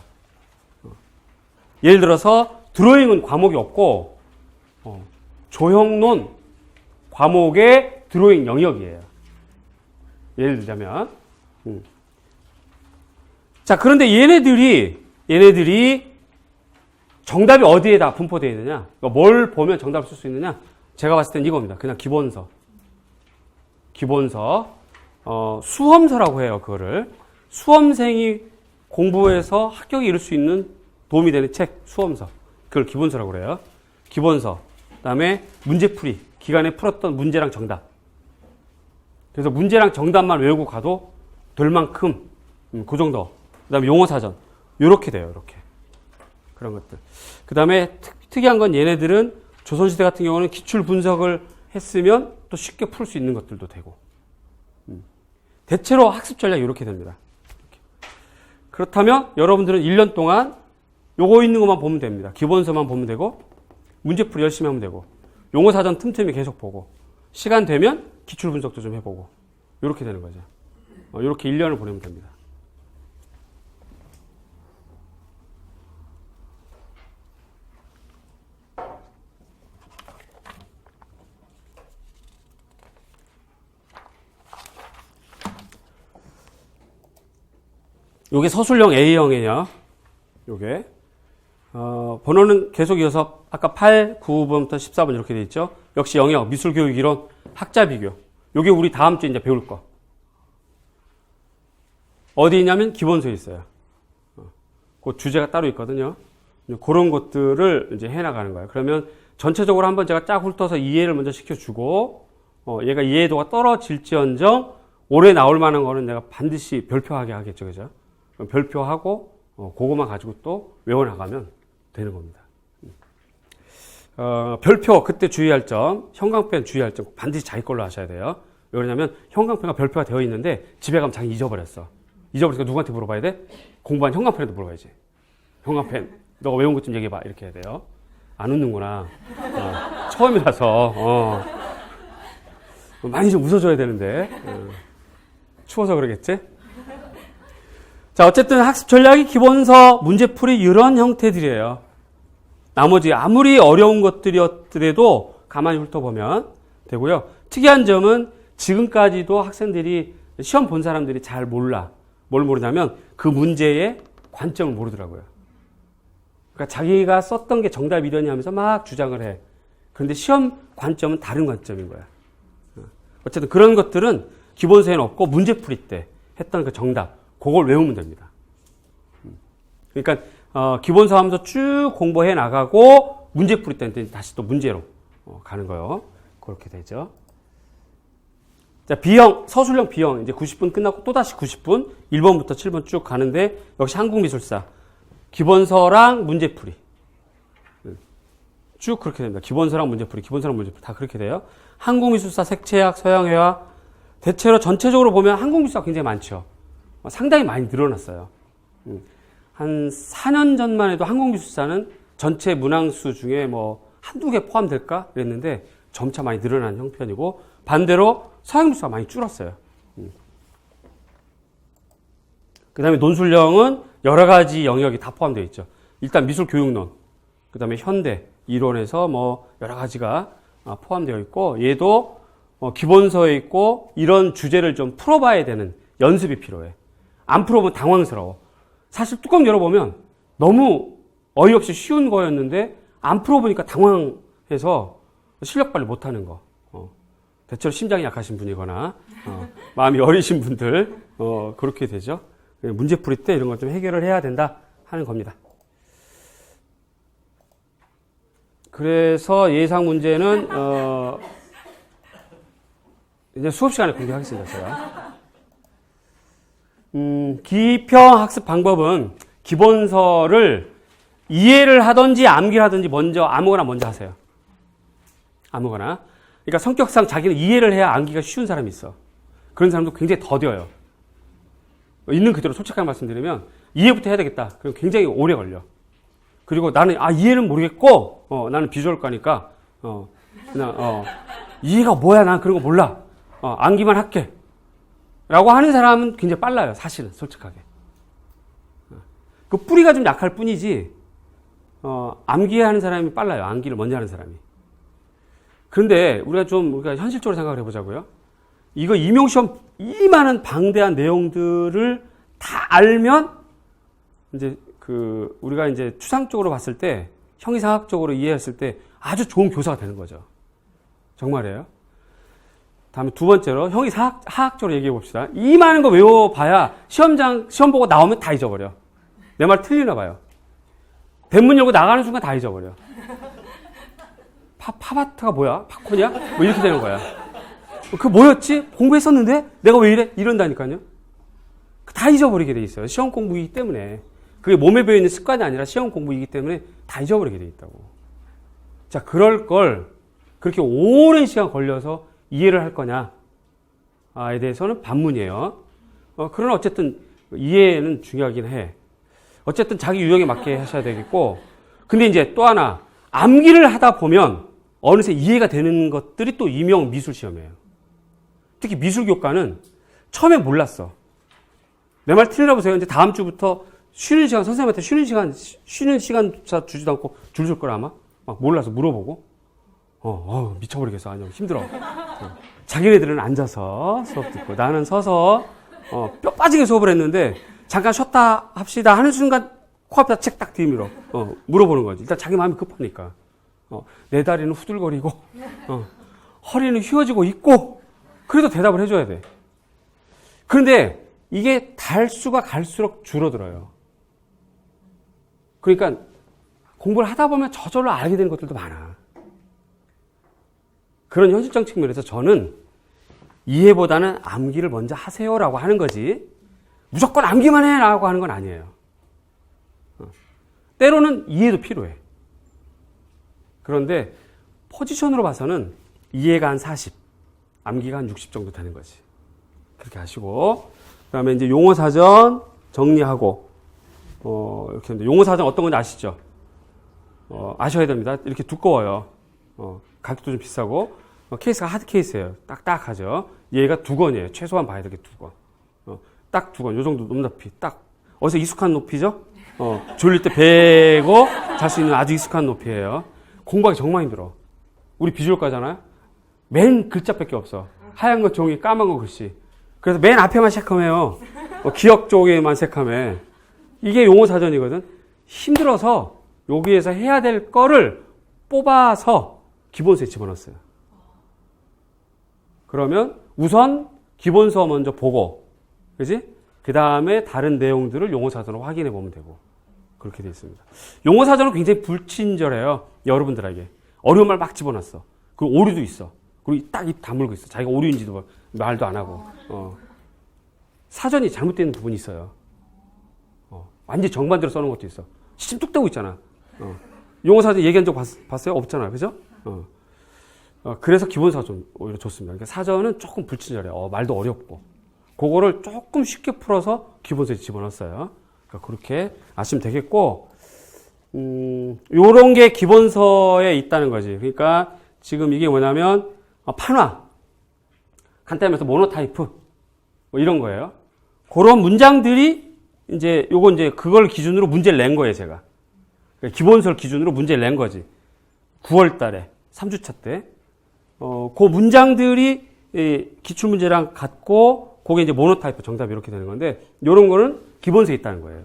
예를 들어서 드로잉은 과목이 없고 조형론 과목의 드로잉 영역이에요. 예를 들자면 자, 그런데 얘네들이 정답이 어디에다 분포되어 있느냐? 뭘 보면 정답을 쓸 수 있느냐? 제가 봤을 땐 이겁니다. 그냥 기본서, 수험서라고 해요. 그거를 수험생이 공부해서 합격에 이를 수 있는 도움이 되는 책, 수험서. 그걸 기본서라고 그래요. 기본서. 그다음에 문제풀이. 기간에 풀었던 문제랑 정답. 그래서 문제랑 정답만 외우고 가도 될 만큼 그 정도. 그다음에 용어사전. 요렇게 돼요. 이렇게. 그런 것들. 그다음에 특이한 건 얘네들은 조선시대 같은 경우는 기출 분석을 했으면 또 쉽게 풀 수 있는 것들도 되고. 대체로 학습 전략이 이렇게 됩니다. 이렇게. 그렇다면 여러분들은 1년 동안 요거 있는 것만 보면 됩니다. 기본서만 보면 되고 문제풀이 열심히 하면 되고 용어사전 틈틈이 계속 보고 시간 되면 기출 분석도 좀 해보고 이렇게 되는 거죠. 이렇게 1년을 보내면 됩니다. 요게 서술형 A형이에요. 요게. 번호는 계속 이어서 아까 8, 9번부터 14번 이렇게 돼 있죠. 역시 영역, 미술교육 이론, 학자 비교. 요게 우리 다음 주에 이제 배울 거. 어디 있냐면 기본서에 있어요. 그 주제가 따로 있거든요. 그런 것들을 이제 해나가는 거예요. 그러면 전체적으로 한번 제가 쫙 훑어서 이해를 먼저 시켜주고, 얘가 이해도가 떨어질지언정 올해 나올 만한 거는 내가 반드시 별표하게 하겠죠. 그죠? 별표하고, 그거만 가지고 또 외워나가면 되는 겁니다. 별표, 그때 주의할 점, 형광펜 주의할 점, 반드시 자기 걸로 하셔야 돼요. 왜 그러냐면, 형광펜과 별표가 되어 있는데, 집에 가면 자기 잊어버렸어. 잊어버리니까 누구한테 물어봐야 돼? 공부한 형광펜에도 물어봐야지. 형광펜, 너가 외운 것 좀 얘기해봐. 이렇게 해야 돼요. 안 웃는구나. 처음이라서, 많이 좀 웃어줘야 되는데, 추워서 그러겠지? 자, 어쨌든 학습 전략이 기본서, 문제풀이 이런 형태들이에요. 나머지 아무리 어려운 것들이었더라도 가만히 훑어보면 되고요. 특이한 점은 지금까지도 학생들이 시험 본 사람들이 잘 몰라. 뭘 모르냐면 그 문제의 관점을 모르더라고요. 그러니까 자기가 썼던 게 정답이려니 하면서 막 주장을 해. 그런데 시험 관점은 다른 관점인 거야. 어쨌든 그런 것들은 기본서에는 없고 문제풀이 때 했던 그 정답, 그걸 외우면 됩니다. 그러니까 기본서 하면서 쭉 공부해 나가고 문제풀이 때는 다시 또 문제로 가는 거요. 그렇게 되죠. 자, B형, 서술형 B형 이제 90분 끝나고 또 다시 90분 1번부터 7번 쭉 가는데 역시 한국미술사 기본서랑 문제풀이 쭉 그렇게 됩니다. 기본서랑 문제풀이 다 그렇게 돼요. 한국미술사 색채학 서양회화 대체로 전체적으로 보면 한국미술사가 굉장히 많죠. 상당히 많이 늘어났어요. 한 4년 전만 해도 한국미술사는 전체 문항수 중에 뭐 한두 개 포함될까 그랬는데 점차 많이 늘어난 형편이고 반대로 서양미술사가 많이 줄었어요. 그 다음에 논술형은 여러 가지 영역이 다 포함되어 있죠. 일단 미술교육론, 그 다음에 현대, 이론에서 뭐 여러 가지가 포함되어 있고 얘도 기본서에 있고 이런 주제를 좀 풀어봐야 되는 연습이 필요해. 안 풀어보면 당황스러워. 사실 뚜껑 열어보면 너무 어이없이 쉬운 거였는데 안 풀어보니까 당황해서 실력 발휘 못하는 거. 대체로 심장이 약하신 분이거나 마음이 어리신 분들 그렇게 되죠. 문제풀이 때 이런 걸 좀 해결을 해야 된다 하는 겁니다. 그래서 예상 문제는, 이제 수업 시간에 공개하겠습니다, 제가. 기평 학습 방법은 기본서를 이해를 하든지 암기를 하든지 아무거나 먼저 하세요. 아무거나. 그러니까 성격상 자기는 이해를 해야 암기가 쉬운 사람이 있어. 그런 사람도 굉장히 더뎌요. 있는 그대로 솔직하게 말씀드리면 이해부터 해야 되겠다. 그럼 굉장히 오래 걸려. 그리고 나는 이해는 모르겠고 나는 비주얼과니까 그냥 이해가 뭐야, 난 그런 거 몰라. 암기만 할게. 라고 하는 사람은 굉장히 빨라요. 사실은 솔직하게. 그 뿌리가 좀 약할 뿐이지 암기하는 사람이 빨라요. 암기를 먼저 하는 사람이. 그런데 우리가 현실적으로 생각을 해보자고요. 이거 임용시험 이 많은 방대한 내용들을 다 알면 이제 우리가 이제 추상적으로 봤을 때 형이상학적으로 이해했을 때 아주 좋은 교사가 되는 거죠. 정말이에요. 다음에 두 번째로 형이상학적으로 얘기해 봅시다. 이 많은 거 외워봐야 시험 보고 나오면 다 잊어버려. 내 말 틀리나 봐요. 대문 열고 나가는 순간 다 잊어버려. 팝아트가 뭐야? 팝콘이야? 뭐 이렇게 되는 거야. 그 뭐였지? 공부했었는데? 내가 왜 이래? 이런다니까요. 다 잊어버리게 돼 있어요. 시험 공부이기 때문에. 그게 몸에 배어있는 습관이 아니라 시험 공부이기 때문에 다 잊어버리게 돼 있다고. 자, 그럴 걸 그렇게 오랜 시간 걸려서 이해를 할 거냐에 대해서는 반문이에요. 그러나 어쨌든 이해는 중요하긴 해. 어쨌든 자기 유형에 맞게 하셔야 되겠고, 근데 이제 또 하나, 암기를 하다 보면 어느새 이해가 되는 것들이 또 임용 미술 시험이에요. 특히 미술 교과는 처음에 몰랐어. 내 말 틀리나 보세요. 이제 다음 주부터 쉬는 시간, 선생님한테 쉬는 시간조차 주지도 않고 줄 설 거라 아마? 막 몰라서 물어보고. 미쳐버리겠어. 아니요, 힘들어. 자기네들은 앉아서 수업 듣고, 나는 서서, 뼈 빠지게 수업을 했는데, 잠깐 쉬었다 합시다 하는 순간, 코앞에다 책 딱 뒤밀어. 물어보는 거지. 일단 자기 마음이 급하니까. 내 다리는 후들거리고, 허리는 휘어지고 있고, 그래도 대답을 해줘야 돼. 그런데 이게 달수가 갈수록 줄어들어요. 그러니까 공부를 하다 보면 저절로 알게 되는 것들도 많아. 그런 현실적 측면에서 저는 이해보다는 암기를 먼저 하세요라고 하는 거지, 무조건 암기만 해라고 하는 건 아니에요. 때로는 이해도 필요해. 그런데 포지션으로 봐서는 이해가 한 40, 암기가 한 60 정도 되는 거지. 그렇게 하시고, 그 다음에 이제 용어사전 정리하고, 이렇게 했는데, 용어사전 어떤 건지 아시죠? 아셔야 됩니다. 이렇게 두꺼워요. 가격도 좀 비싸고, 케이스가 하드 케이스예요. 딱딱하죠. 얘가 2권이에요. 최소한 봐야 되게 2권. 딱 2권. 요 정도 높이. 딱. 어디서 익숙한 높이죠? 졸릴 때 베고 잘 수 있는 아주 익숙한 높이예요. 공부하기 정말 힘들어. 우리 비주얼과잖아요. 맨 글자밖에 없어. 하얀 거 종이, 까만 거 글씨. 그래서 맨 앞에만 새카매요. 기억 쪽에만 새카매. 이게 용어사전이거든. 힘들어서 여기에서 해야 될 거를 뽑아서 기본서에 집어넣었어요. 그러면 우선 기본서 먼저 보고, 그지? 그 다음에 다른 내용들을 용어사전으로 확인해 보면 되고, 그렇게 되어 있습니다. 용어사전은 굉장히 불친절해요. 여러분들에게. 어려운 말 막 집어넣었어. 그리고 오류도 있어. 그리고 딱 입 다물고 있어. 자기가 오류인지도 말도 안 하고. 사전이 잘못되어 있는 부분이 있어요. 완전히 정반대로 써놓은 것도 있어. 시침 뚝 떼고 있잖아. 용어사전 얘기한 적 봤어요? 없잖아요. 그죠? 그래서 기본사전 오히려 좋습니다. 그러니까 사전은 조금 불친절해요. 말도 어렵고. 그거를 조금 쉽게 풀어서 기본서에 집어넣었어요. 그러니까 그렇게 아시면 되겠고, 요런 게 기본서에 있다는 거지. 그러니까 지금 이게 뭐냐면, 판화. 간단히 말해서 모노타이프. 뭐 이런 거예요. 그런 문장들이 이제 요거 이제 그걸 기준으로 문제를 낸 거예요, 제가. 그러니까 기본서를 기준으로 문제를 낸 거지. 9월 달에, 3주차 때. 그 문장들이 기출문제랑 같고, 그게 이제 모노타이프 정답이 이렇게 되는 건데, 요런 거는 기본서에 있다는 거예요.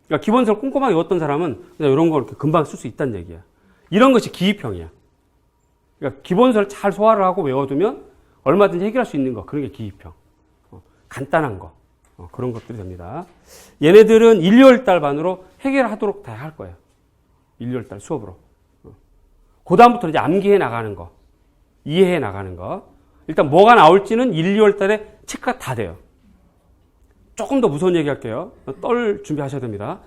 그러니까 기본서를 꼼꼼하게 외웠던 사람은 그냥 이런 거 이렇게 금방 쓸 수 있다는 얘기야. 이런 것이 기입형이야. 그러니까 기본서를 잘 소화를 하고 외워두면 얼마든지 해결할 수 있는 거, 그런 게 기입형. 간단한 거. 그런 것들이 됩니다. 얘네들은 1, 2월 달 반으로 해결하도록 다 할 거예요. 1, 2월 달 수업으로. 그 다음부터 이제 암기해 나가는 거, 이해해 나가는 거. 일단 뭐가 나올지는 1, 2월 달에 체크가 다 돼요. 조금 더 무서운 얘기 할게요. 떨 준비하셔야 됩니다.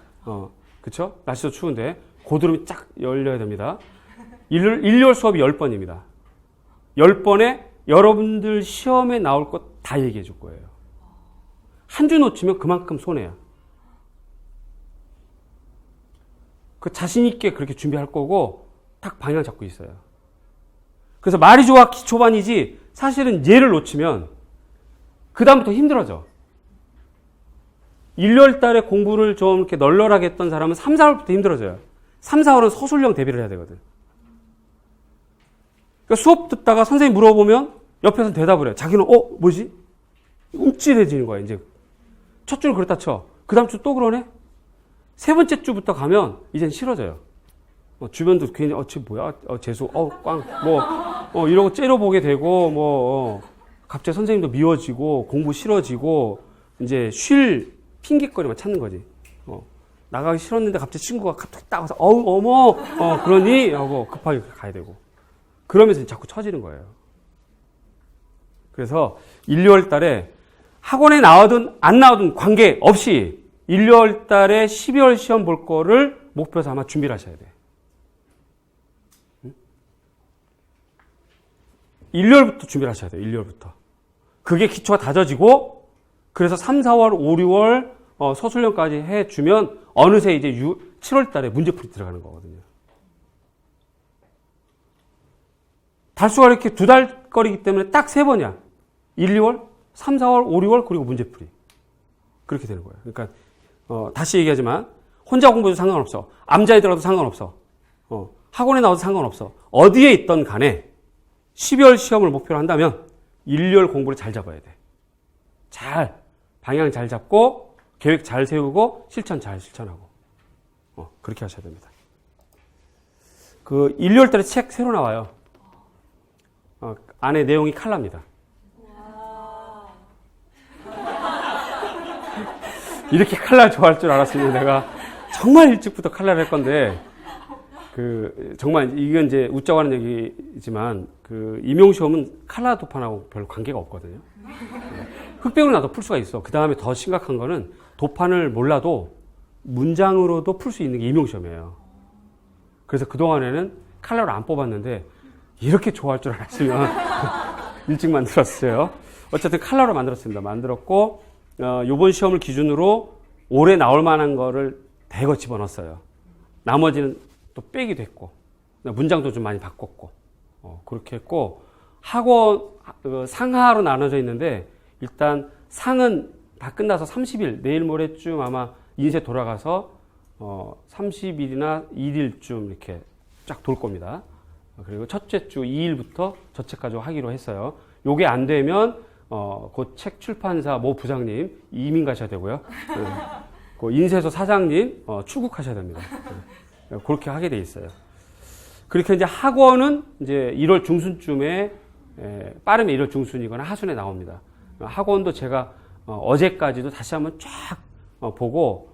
그쵸? 날씨도 추운데 고드름이 쫙 열려야 됩니다. 1, 2월 수업이 10번입니다. 10번에 여러분들 시험에 나올 것 다 얘기해 줄 거예요. 한 주 놓치면 그만큼 손해야. 그 자신 있게 그렇게 준비할 거고 딱 방향 잡고 있어요. 그래서 말이 좋아 기초반이지 사실은 얘를 놓치면 그 다음부터 힘들어져. 1, 2월 달에 공부를 좀 이렇게 널널하게 했던 사람은 3, 4월부터 힘들어져요. 3, 4월은 서술형 대비를 해야 되거든. 그러니까 수업 듣다가 선생님 물어보면 옆에서 대답을 해. 자기는 뭐지? 움찔해지는 거야. 이제 첫 주는 그렇다 쳐. 그 다음 주 또 그러네? 세 번째 주부터 가면 이젠 싫어져요. 주변도 괜히 쟤 뭐야? 재수 꽝 이러고 째려보게 되고 갑자기 선생님도 미워지고 공부 싫어지고 이제 쉴 핑계거리만 찾는 거지. 나가기 싫었는데 갑자기 친구가 갑자기 딱 와서 어머 그러니 하고 급하게 가야 되고 그러면서 자꾸 처지는 거예요. 그래서 1, 2월 달에 학원에 나오든 안 나오든 관계없이 1, 2월 달에 12월 시험 볼 거를 목표 삼아 준비를 하셔야 돼. 1, 2월부터 준비를 하셔야 돼요. 1, 2월부터. 그게 기초가 다져지고 그래서 3, 4월, 5, 6월 서술형까지 해주면 어느새 이제 7월 달에 문제풀이 들어가는 거거든요. 달수가 이렇게 2달 거리기 때문에 딱 3번이야. 1, 2월, 3, 4월, 5, 6월 그리고 문제풀이. 그렇게 되는 거예요. 그러니까 다시 얘기하지만 혼자 공부해도 상관없어. 암자이더라도 상관없어. 학원에 나와도 상관없어. 어디에 있던 간에 12월 시험을 목표로 한다면 1, 2월 공부를 잘 잡아야 돼. 방향 잘 잡고 계획 잘 세우고 실천 잘 실천하고 그렇게 하셔야 됩니다. 그 1, 2월 달에 책 새로 나와요. 안에 내용이 칼라입니다. 이렇게 칼라 좋아할 줄 알았으면 내가 정말 일찍부터 칼라를 할 건데 정말 이건 이제 웃자고 하는 얘기지만 임용시험은 칼라 도판하고 별로 관계가 없거든요. 흑백으로 나도 풀 수가 있어. 그 다음에 더 심각한 거는 도판을 몰라도 문장으로도 풀 수 있는 게 임용시험이에요. 그래서 그동안에는 칼라로 안 뽑았는데 이렇게 좋아할 줄 알았으면 일찍 만들었어요. 어쨌든 칼라로 만들었습니다. 만들었고 요번 시험을 기준으로 올해 나올 만한 거를 대거 집어넣었어요. 나머지는 또 빼기도 했고 문장도 좀 많이 바꿨고 그렇게 했고 학원 상하로 나눠져 있는데 일단 상은 다 끝나서 30일 내일 모레쯤 아마 인쇄 돌아가서 30일이나 1일쯤 이렇게 쫙 돌 겁니다. 그리고 첫째 주 2일부터 저 책 가지고 하기로 했어요. 요게 안 되면 그 책 출판사 모 부장님 이민 가셔야 되고요. 그 인쇄소 사장님 출국하셔야 됩니다. 그렇게 하게 돼 있어요. 그렇게 이제 학원은 이제 1월 중순쯤에 빠르면 1월 중순이거나 하순에 나옵니다. 학원도 제가 어제까지도 다시 한번 쫙 보고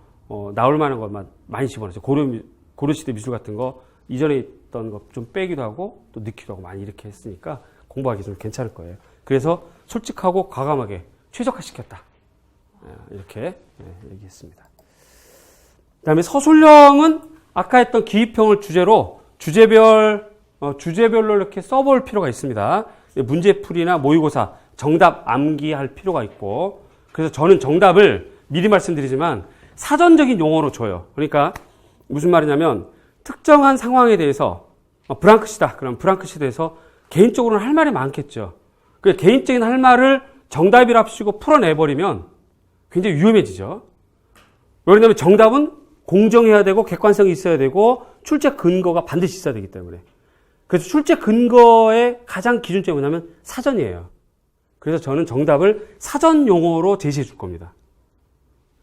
나올 만한 것만 많이 집어넣었어요. 고려시대 미술 같은 거 이전에 있던 거 좀 빼기도 하고 또 넣기도 하고 많이 이렇게 했으니까 공부하기 좀 괜찮을 거예요. 그래서 솔직하고 과감하게 최적화시켰다. 이렇게 얘기했습니다. 그 다음에 서술형은 아까 했던 기입형을 주제로 주제별로 이렇게 써볼 필요가 있습니다. 문제풀이나 모의고사 정답 암기할 필요가 있고 그래서 저는 정답을 미리 말씀드리지만 사전적인 용어로 줘요. 그러니까 무슨 말이냐면 특정한 상황에 대해서 브랑크시다. 그럼 브랑크시에 대해서 개인적으로는 할 말이 많겠죠. 그 개인적인 할 말을 정답이랍시고 풀어내버리면 굉장히 위험해지죠. 왜냐하면 정답은 공정해야 되고 객관성이 있어야 되고 출제 근거가 반드시 있어야 되기 때문에. 그래서 출제 근거의 가장 기준점이 뭐냐면 사전이에요. 그래서 저는 정답을 사전 용어로 제시해 줄 겁니다.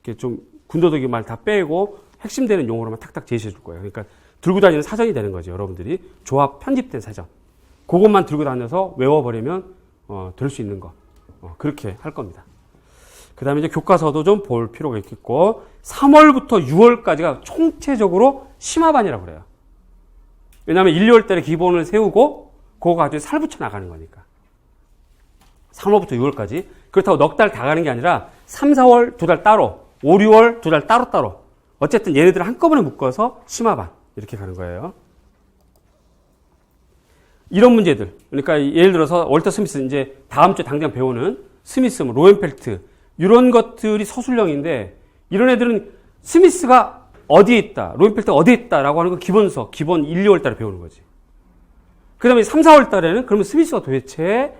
이렇게 좀 군더더기 말 다 빼고 핵심되는 용어로만 탁탁 제시해 줄 거예요. 그러니까 들고 다니는 사전이 되는 거죠. 여러분들이 조합 편집된 사전. 그것만 들고 다녀서 외워버리면 될 수 있는 거. 그렇게 할 겁니다. 그 다음에 이제 교과서도 좀 볼 필요가 있겠고 3월부터 6월까지가 총체적으로 심화반이라고 그래요. 왜냐하면 1, 2월 달에 기본을 세우고 그거 가지고 살 붙여 나가는 거니까. 3월부터 6월까지. 그렇다고 넉 달 다 가는 게 아니라 3, 4월 2달 따로, 5, 6월 2달 따로따로. 어쨌든 얘네들을 한꺼번에 묶어서 심화반 이렇게 가는 거예요. 이런 문제들. 그러니까 예를 들어서 월터 스미스 이제 다음 주에 당장 배우는 스미스, 로엔펠트 이런 것들이 서술형인데 이런 애들은 스미스가 어디에 있다, 로엔펠트가 어디에 있다라고 하는 건 기본서, 기본 1, 2월 달에 배우는 거지. 그 다음에 3, 4월 달에는 그러면 스미스가 도대체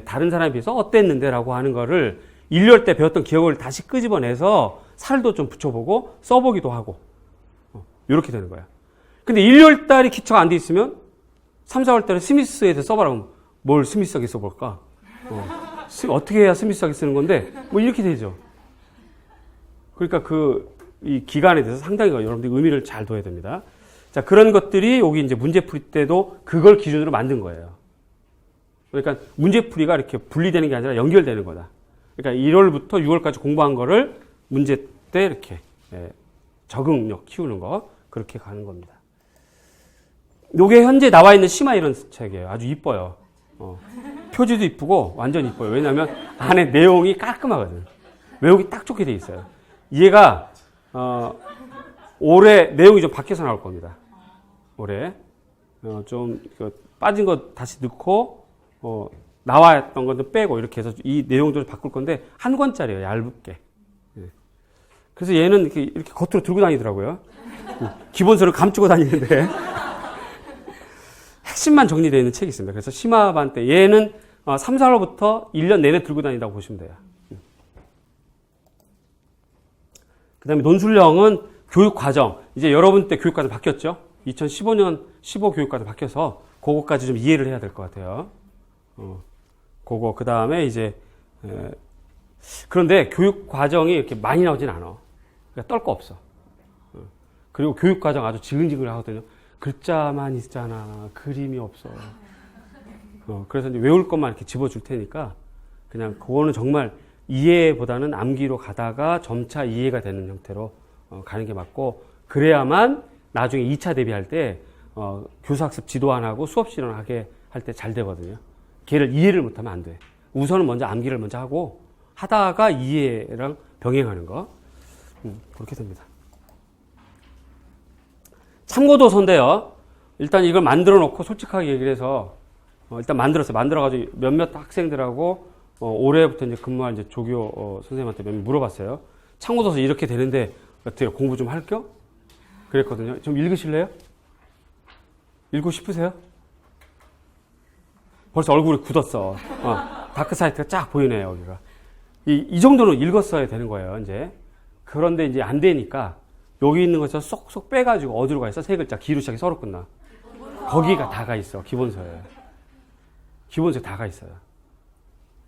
다른 사람에 비해서 어땠는데 라고 하는 거를 1, 2월 때 배웠던 기억을 다시 끄집어내서 살도 좀 붙여보고 써보기도 하고 이렇게 되는 거야. 근데 1, 2월 달에 기초가 안 돼 있으면 3, 4월 달에 스미스에 대해서 써봐라. 뭘 스미스하게 써볼까? 어떻게 해야 스미스하게 쓰는 건데? 뭐 이렇게 되죠. 그러니까 이 기간에 대해서 상당히 여러분들이 의미를 잘 둬야 됩니다. 자, 그런 것들이 여기 이제 문제풀이 때도 그걸 기준으로 만든 거예요. 그러니까 문제풀이가 이렇게 분리되는 게 아니라 연결되는 거다. 그러니까 1월부터 6월까지 공부한 거를 문제 때 이렇게 적응력 키우는 거, 그렇게 가는 겁니다. 요게 현재 나와 있는 심화 이론 책이에요. 아주 이뻐요. 표지도 이쁘고 완전 이뻐요. 왜냐하면 안에 내용이 깔끔하거든. 외우기 딱 좋게 돼 있어요. 얘가 올해 내용이 좀 바뀌어서 나올 겁니다. 올해 좀 빠진 거 다시 넣고 나왔던 것도 빼고 이렇게 해서 이 내용들을 바꿀 건데 한 권짜리예요. 얇게. 그래서 얘는 이렇게 겉으로 들고 다니더라고요. 기본서를 감추고 다니는데 핵심만 정리되어 있는 책이 있습니다. 그래서 심화반 때 얘는 3, 4월부터 1년 내내 들고 다닌다고 보시면 돼요. 그 다음에 논술형은 교육과정. 이제 여러분 때 교육과정 바뀌었죠? 2015년 15 교육과정 바뀌어서 그거까지 좀 이해를 해야 될 것 같아요. 그거 그 다음에 이제 그런데 교육과정이 이렇게 많이 나오진 않아. 그러니까 떨 거 없어. 그리고 교육과정 아주 지근지근 하거든요. 글자만 있잖아. 그림이 없어. 그래서 이제 외울 것만 이렇게 집어줄 테니까 그냥 그거는 정말 이해보다는 암기로 가다가 점차 이해가 되는 형태로 가는 게 맞고, 그래야만 나중에 2차 대비할 때 교사학습 지도 안 하고 수업 실현하게 할 때 잘 되거든요. 걔를 이해를 못하면 안 돼. 우선은 먼저 암기를 먼저 하고 하다가 이해랑 병행하는 거. 그렇게 됩니다. 참고도서인데요. 일단 이걸 만들어 놓고 솔직하게 얘기를 해서 일단 만들어가지고 몇몇 학생들하고 올해부터 이제 근무한 이제 조교 선생님한테 몇 명 물어봤어요. 참고도서 이렇게 되는데 어떻게 공부 좀 할 겸? 그랬거든요. 좀 읽으실래요? 읽고 싶으세요? 벌써 얼굴이 굳었어. 다크 사이트가 쫙 보이네요, 여기가. 이 정도는 읽었어야 되는 거예요, 이제. 그런데 이제 안 되니까 여기 있는 것에서 쏙쏙 빼가지고 어디로 가 있어? 세 글자. 기로 시작해 서로 끝나. 거기가 다 가 있어, 기본서에. 기본서에 다 가 있어요.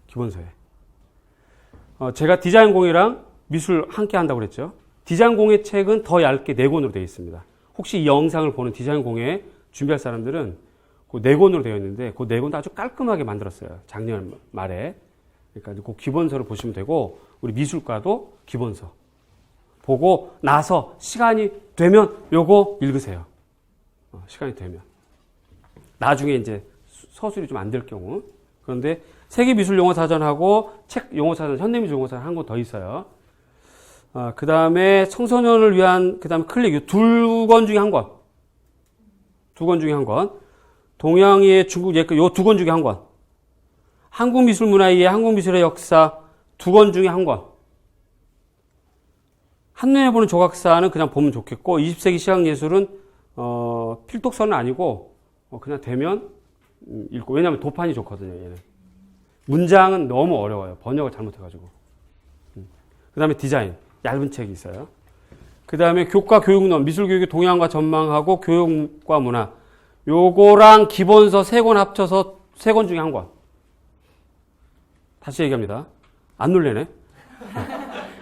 기본서에. 제가 디자인 공예랑 미술 함께 한다고 그랬죠. 디자인 공예 책은 더 얇게 4권으로 되어 있습니다. 혹시 이 영상을 보는 디자인 공예 준비할 사람들은 그 4권으로 되어 있는데 그 4권도 아주 깔끔하게 만들었어요. 작년 말에. 그러니까 그 기본서를 보시면 되고, 우리 미술과도 기본서 보고 나서 시간이 되면 요거 읽으세요. 시간이 되면. 나중에 이제 서술이 좀 안 될 경우. 그런데 세계미술용어사전하고 책 용어사전, 현대미술용어사전 한 권 더 있어요. 그 다음에 청소년을 위한, 그 다음에 클릭, 2권 중에 한 권. 2권 중에 한 권. 동양의 중국 예글, 요 2권 중에 한 권. 한국미술문화의 한국미술의 역사 2권 중에 한 권. 한눈에 보는 조각사는 그냥 보면 좋겠고, 20세기 시각예술은 필독서는 아니고 그냥 되면 읽고. 왜냐하면 도판이 좋거든요, 얘는. 문장은 너무 어려워요. 번역을 잘못해가지고. 그 다음에 디자인. 얇은 책이 있어요. 그 다음에 교과 교육론, 미술교육의 동향과 전망하고 교육과 문화. 요거랑 기본서 3권 합쳐서 3권 중에 한 권. 다시 얘기합니다. 안 놀래네.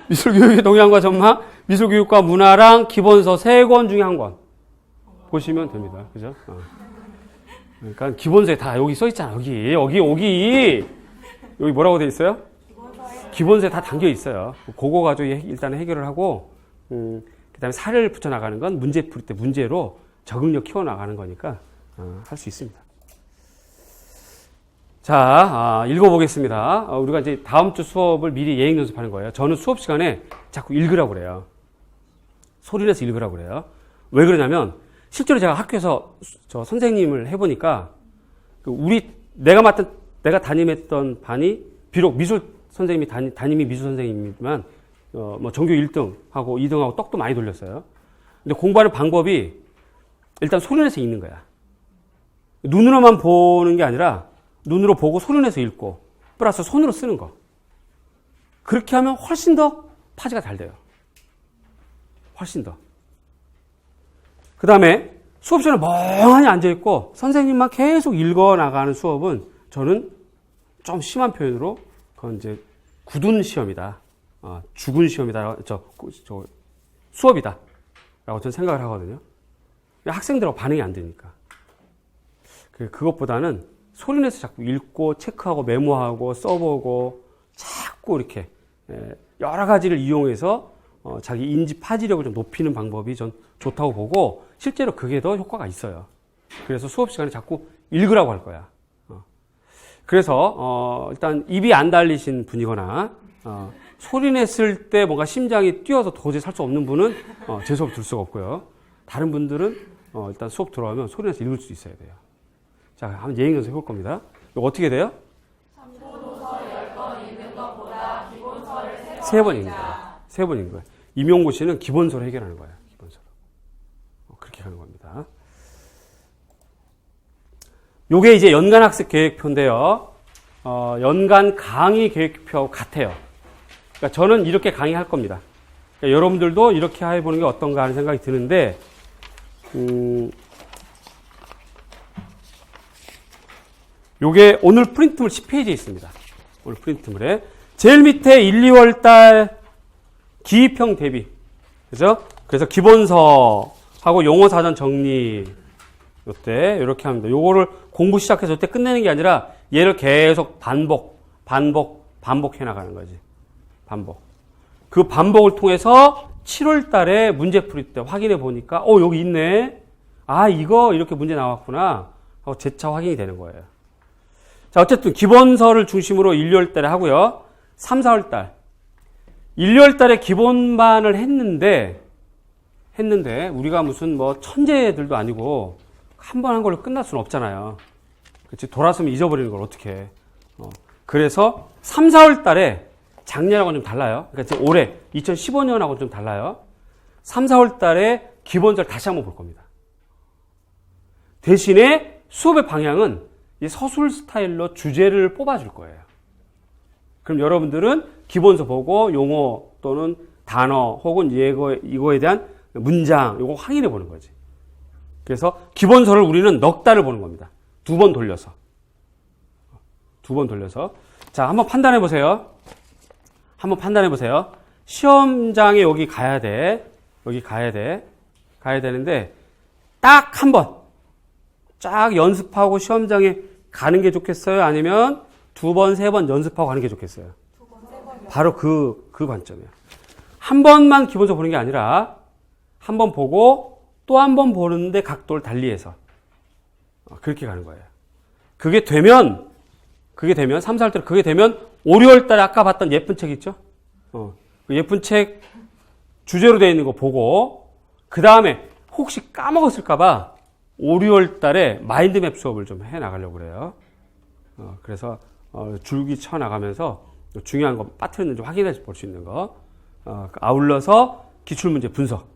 미술교육의 동향과 전망, 미술교육과 문화랑 기본서 3권 중에 한 권. 보시면 됩니다. 그죠? 그러니까 기본서에 다 여기 써 있잖아. 여기 뭐라고 돼 있어요? 기본서에 다 담겨 있어요. 그거 가지고 일단은 해결을 하고, 그 다음에 살을 붙여나가는 건 문제풀이 때 문제로 적응력 키워나가는 거니까 할 수 있습니다. 자, 읽어보겠습니다. 우리가 이제 다음 주 수업을 미리 예행 연습하는 거예요. 저는 수업 시간에 자꾸 읽으라고 그래요. 소리내서 읽으라고 그래요. 왜 그러냐면, 실제로 제가 학교에서 저 선생님을 해보니까, 내가 담임했던 반이, 비록 미술 선생님이 담임이 미술 선생님이지만, 뭐 전교 1등 하고 2등 하고 떡도 많이 돌렸어요. 근데 공부하는 방법이 일단 소리내서 읽는 거야. 눈으로만 보는 게 아니라, 눈으로 보고 소리내서 읽고 플러스 손으로 쓰는 거. 그렇게 하면 훨씬 더 파지가 잘 돼요. 훨씬 더. 그 다음에 수업 시간에 멍하니 앉아있고 선생님만 계속 읽어나가는 수업은 저는 좀 심한 표현으로 그건 이제 굳은 시험이다. 죽은 시험이다. 수업이다. 라고 저는 생각을 하거든요. 학생들하고 반응이 안 되니까. 그것보다는 소리내서 자꾸 읽고 체크하고 메모하고 써보고 자꾸 이렇게 여러 가지를 이용해서 자기 인지 파지력을 좀 높이는 방법이 전 좋다고 보고 실제로 그게 더 효과가 있어요. 그래서 수업 시간에 자꾸 읽으라고 할 거야. 그래서 일단 입이 안 달리신 분이거나 소리냈을 때 뭔가 심장이 뛰어서 도저히 살 수 없는 분은 제 수업 들 수가 없고요. 다른 분들은 일단 수업 들어가면 소리내서 읽을 수 있어야 돼요. 자, 한번 예행 연습 해볼 겁니다. 이거 어떻게 돼요? 참고도서 10번 읽는 것보다 기본서를 3번 읽는 거예요. 3번 읽는 거예요. 임용고시는 기본서를 해결하는 거예요. 기본서로. 그렇게 하는 겁니다. 요게 이제 연간 학습 계획표인데요. 연간 강의 계획표하고 같아요. 그러니까 저는 이렇게 강의할 겁니다. 그러니까 여러분들도 이렇게 해보는 게 어떤가 하는 생각이 드는데, 요게 오늘 프린트물 10페이지에 있습니다. 오늘 프린트물에. 제일 밑에 1, 2월 달 기입형 대비. 그죠? 그래서 기본서하고 용어사전 정리. 요때, 요렇게 합니다. 요거를 공부 시작해서 요때 끝내는 게 아니라 얘를 계속 반복해 나가는 거지. 반복. 그 반복을 통해서 7월 달에 문제풀이 때 확인해 보니까, 여기 있네. 이거 이렇게 문제 나왔구나. 하고 재차 확인이 되는 거예요. 자, 어쨌든 기본서를 중심으로 1, 2월 달에 하고요. 3, 4월 달. 1, 2월 달에 기본반을 했는데 우리가 무슨 뭐 천재들도 아니고 한 번 한 걸로 끝날 수는 없잖아요. 그렇지? 돌았으면 잊어버리는 걸 어떻게 해. 그래서 3, 4월 달에 작년하고는 좀 달라요. 그러니까 지금 올해 2015년하고는 좀 달라요. 3, 4월 달에 기본서를 다시 한번 볼 겁니다. 대신에 수업의 방향은 이 서술 스타일로 주제를 뽑아줄 거예요. 그럼 여러분들은 기본서 보고 용어 또는 단어 혹은 이거에 대한 문장 이거 확인해 보는 거지. 그래서 기본서를 우리는 넉 달을 보는 겁니다. 2번 돌려서. 자, 한번 판단해 보세요. 시험장에 여기 가야 돼. 가야 되는데 딱 한 번. 쫙 연습하고 시험장에 가는 게 좋겠어요? 아니면 2번, 3번 연습하고 가는 게 좋겠어요? 2번, 3번이요. 바로 그 관점이에요. 한 번만 기본서 보는 게 아니라 한 번 보고 또 한 번 보는데 각도를 달리해서 그렇게 가는 거예요. 그게 되면 3, 4월 달에 그게 되면 5, 6월 달에 아까 봤던 예쁜 책 있죠? 그 예쁜 책 주제로 되어 있는 거 보고 그 다음에 혹시 까먹었을까 봐 5, 6월 달에 마인드맵 수업을 좀 해 나가려고 그래요. 그래서 줄기 쳐 나가면서 중요한 거 빠뜨렸는지 확인해 볼 수 있는 거. 아울러서 기출문제 분석.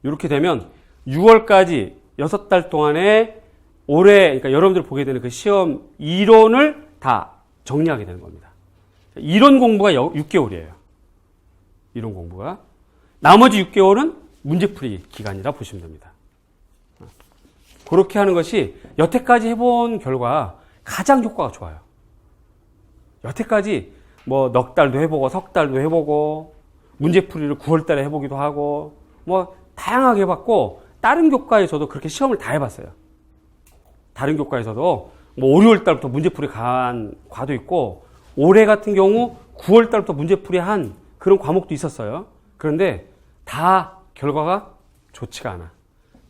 이렇게 되면 6월까지 6달 동안에 올해 그러니까 여러분들 보게 되는 그 시험 이론을 다 정리하게 되는 겁니다. 이론 공부가 6개월이에요. 이론 공부가. 나머지 6개월은 문제풀이 기간이라 보시면 됩니다. 그렇게 하는 것이 여태까지 해본 결과 가장 효과가 좋아요. 여태까지 뭐 넉 달도 해보고 석 달도 해보고 문제풀이를 9월 달에 해보기도 하고 뭐 다양하게 해봤고 다른 교과에서도 그렇게 시험을 다 해봤어요. 다른 교과에서도 뭐 5, 6월 달부터 문제풀이 간 과도 있고 올해 같은 경우 9월 달부터 문제풀이 한 그런 과목도 있었어요. 그런데 다 결과가 좋지가 않아.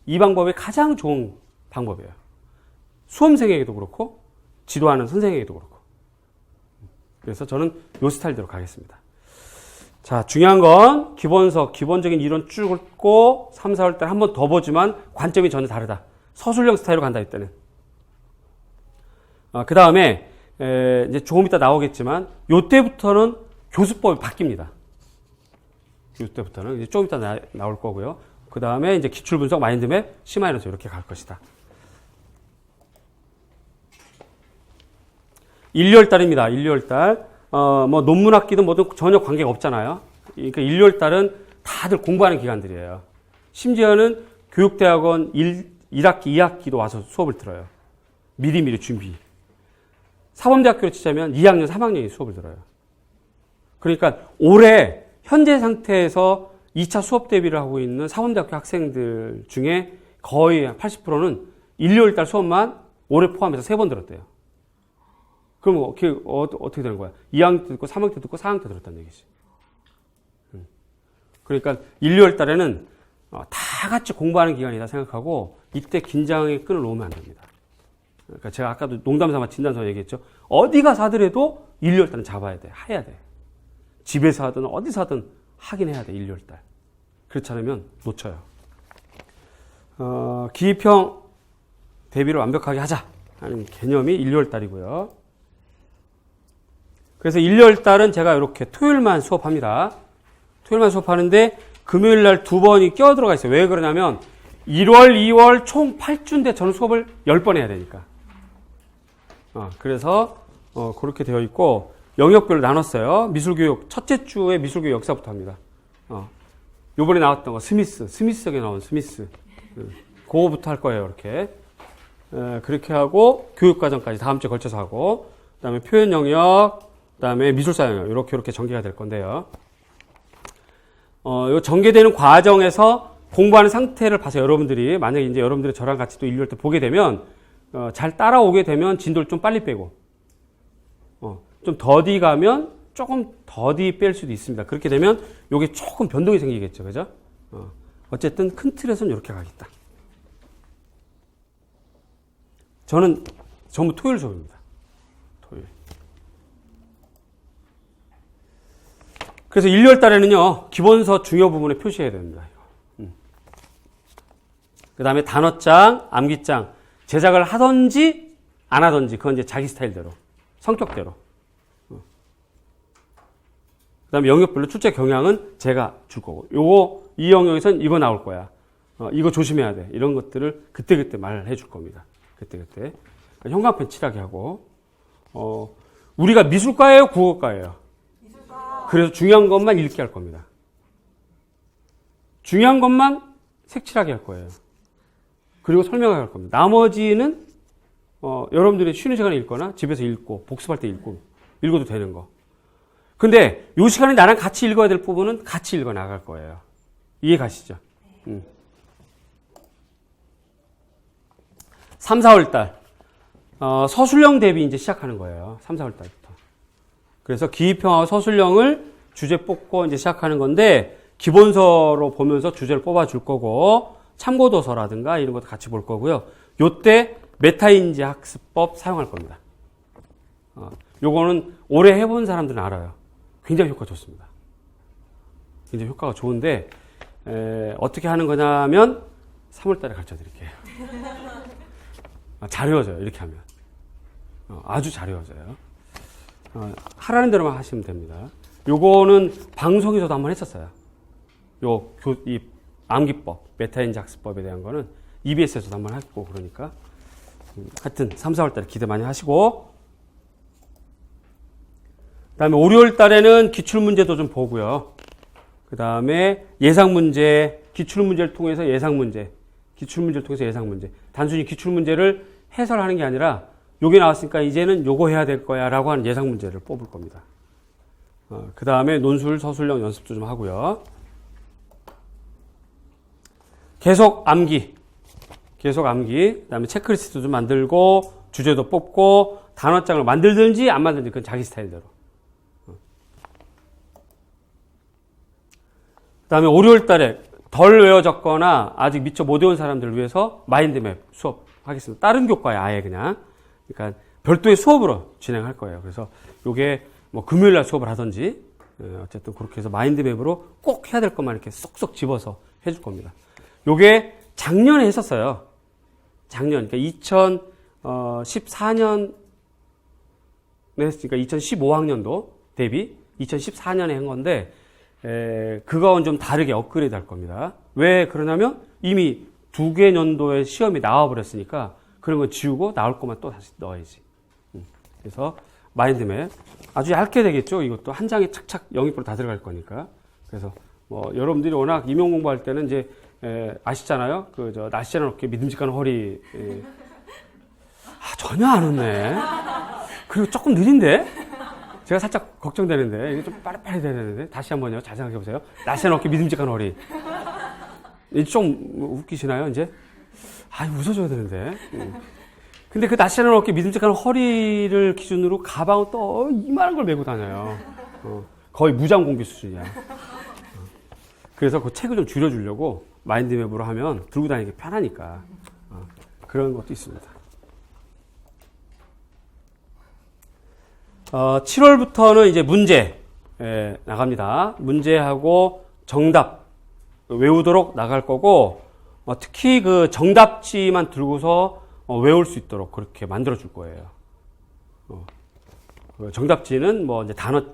이 방법이 가장 좋은 방법이에요. 수험생에게도 그렇고 지도하는 선생에게도 그렇고. 그래서 저는 요 스타일대로 가겠습니다. 자, 중요한 건 기본서, 기본적인 이론 쭉 읽고 3, 4월 달 한 번 더 보지만 관점이 전혀 다르다. 서술형 스타일로 간다 이때는. 그 다음에 이제 조금 이따 나오겠지만 요때부터는 교수법이 바뀝니다. 요때부터는 이제 조금 이따 나올 거고요. 그 다음에 이제 기출분석, 마인드맵, C- 이렇게 갈 것이다. 1, 2월 달입니다. 1, 2월 달. 뭐 논문 학기든 뭐든 전혀 관계가 없잖아요. 그러니까 1, 2월 달은 다들 공부하는 기간들이에요. 심지어는 교육대학원 1학기, 2학기도 와서 수업을 들어요. 미리미리 준비. 사범대학교로 치자면 2학년, 3학년이 수업을 들어요. 그러니까 올해 현재 상태에서 2차 수업 대비를 하고 있는 사범대학교 학생들 중에 거의 80%는 1, 2월 달 수업만 올해 포함해서 3번 들었대요. 그럼 어떻게 되는 거야? 2학년 때 듣고 3학년 때 듣고 4학년 때 들었다는 얘기지. 그러니까 1, 2월 달에는 다 같이 공부하는 기간이다 생각하고 이때 긴장의 끈을 놓으면 안 됩니다. 그러니까 제가 아까도 농담삼아 진단서 얘기했죠. 어디 가서 하더라도 1, 2월 달은 잡아야 돼. 해야 돼. 집에서 하든 어디서 하든 하긴 해야 돼. 1, 2월 달. 그렇지 않으면 놓쳐요. 기입형 대비를 완벽하게 하자 하는 개념이 1, 2월 달이고요. 그래서 1, 2월 달은 제가 이렇게 토요일만 수업합니다. 토요일만 수업하는데 금요일 날 2번이 껴 들어가 있어요. 왜 그러냐면 1월, 2월 총 8주인데 저는 수업을 10번 해야 되니까. 그래서 그렇게 되어 있고 영역별로 나눴어요. 미술교육 첫째 주에 미술교육 역사부터 합니다. 요번에 나왔던 거 스미스에게 나온 스미스. 그거부터 할 거예요. 이렇게. 그렇게 하고 교육과정까지 다음 주에 걸쳐서 하고 그다음에 표현 영역, 그다음에 미술사 영역 이렇게 전개가 될 건데요. 요 전개되는 과정에서 공부하는 상태를 봐서 여러분들이 만약에 이제 여러분들이 저랑 같이 또 1, 2월 때 보게 되면 잘 따라오게 되면 진도를 좀 빨리 빼고 좀 더디 가면 조금 더디 뺄 수도 있습니다. 그렇게 되면 요게 조금 변동이 생기겠죠. 그죠? 어쨌든 큰 틀에서는 이렇게 가겠다. 저는 전부 토요일 수업입니다. 토요일. 그래서 1, 2월 달에는요, 기본서 중요 부분에 표시해야 됩니다. 그 다음에 단어장, 암기장, 제작을 하든지 안 하든지, 그건 이제 자기 스타일대로, 성격대로. 그 다음에 영역별로 출제 경향은 제가 줄 거고, 이 영역에선 이거 나올 거야. 이거 조심해야 돼. 이런 것들을 그때그때 말해 줄 겁니다. 그때그때. 그러니까 형광펜 칠하게 하고, 우리가 미술과예요, 국어과예요? 그래서 중요한 것만 읽게 할 겁니다. 중요한 것만 색칠하게 할 거예요. 그리고 설명하게 할 겁니다. 나머지는 여러분들이 쉬는 시간에 읽거나 집에서 읽고 복습할 때 읽어도 되는 거. 근데 이 시간에 나랑 같이 읽어야 될 부분은 같이 읽어 나갈 거예요. 이해 가시죠? 3, 4월 달 서술형 대비 이제 시작하는 거예요. 3, 4월 달부터. 그래서 기입형하고 서술형을 주제 뽑고 이제 시작하는 건데 기본서로 보면서 주제를 뽑아줄 거고 참고도서라든가 이런 것도 같이 볼 거고요. 요때 메타인지 학습법 사용할 겁니다. 요거는 오래 해본 사람들은 알아요. 굉장히 효과 좋습니다. 굉장히 효과가 좋은데 어떻게 하는 거냐면 3월 달에 가르쳐 드릴게요. 잘 외워져요. 이렇게 하면. 아주 잘 외워져요. 하라는 대로만 하시면 됩니다. 요거는 방송에서도 한번 했었어요. 이 암기법, 메타인지 학습법에 대한 거는 EBS에서도 한번 했고 그러니까 하여튼 3, 4월 달에 기대 많이 하시고 그 다음에 5, 6월 달에는 기출문제도 좀 보고요. 그 다음에 예상문제, 기출문제를 통해서 예상문제, 기출문제를 통해서 예상문제. 단순히 기출문제를 해설하는 게 아니라 요게 나왔으니까 이제는 요거 해야 될 거야 라고 하는 예상문제를 뽑을 겁니다. 그 다음에 논술, 서술형 연습도 좀 하고요. 계속 암기, 그 다음에 체크리스트 좀 만들고 주제도 뽑고 단어장을 만들든지 안 만들든지 그건 자기 스타일대로. 그 다음에 5, 6월 달에 덜 외워졌거나 아직 미처 못 외운 사람들을 위해서 마인드맵 수업 하겠습니다. 다른 교과에 아예 그냥. 그러니까 별도의 수업으로 진행할 거예요. 그래서 요게 뭐 금요일 날 수업을 하든지, 어쨌든 그렇게 해서 마인드맵으로 꼭 해야 될 것만 이렇게 쏙쏙 집어서 해줄 겁니다. 요게 작년에 했었어요. 작년. 그러니까 2014년 했으니까 2015학년도 대비 2014년에 한 건데, 그거와는 좀 다르게 업그레이드 할 겁니다. 왜 그러냐면 이미 2개 년도에 시험이 나와버렸으니까 그런 거 지우고 나올 것만 또 다시 넣어야지. 그래서 마인드맵 아주 얇게 되겠죠. 이것도 한 장에 착착 영입부로 다 들어갈 거니까. 그래서 뭐 여러분들이 워낙 임용 공부할 때는 이제 아시잖아요. 그 저 날씬한 어깨 믿음직한 허리. 전혀 안 웃네. 그리고 조금 느린데 제가 살짝 걱정되는데 이게 좀 빨리빨리 돼야 되는데 다시 한번요. 잘 생각해 보세요. 날씬한 어깨 믿음직한 허리. 좀 웃기시나요 이제? 웃어줘야 되는데. 근데 그 날씬한 어깨 믿음직한 허리를 기준으로 가방은 또 이만한 걸 메고 다녀요. 거의 무장공비 수준이야. 그래서 그 책을 좀 줄여주려고 마인드맵으로 하면 들고 다니기 편하니까. 그런 것도 있습니다. 7월부터는 이제 문제 나갑니다. 문제하고 정답 외우도록 나갈 거고, 특히 그 정답지만 들고서 외울 수 있도록 그렇게 만들어 줄 거예요. 정답지는 뭐 이제 단어,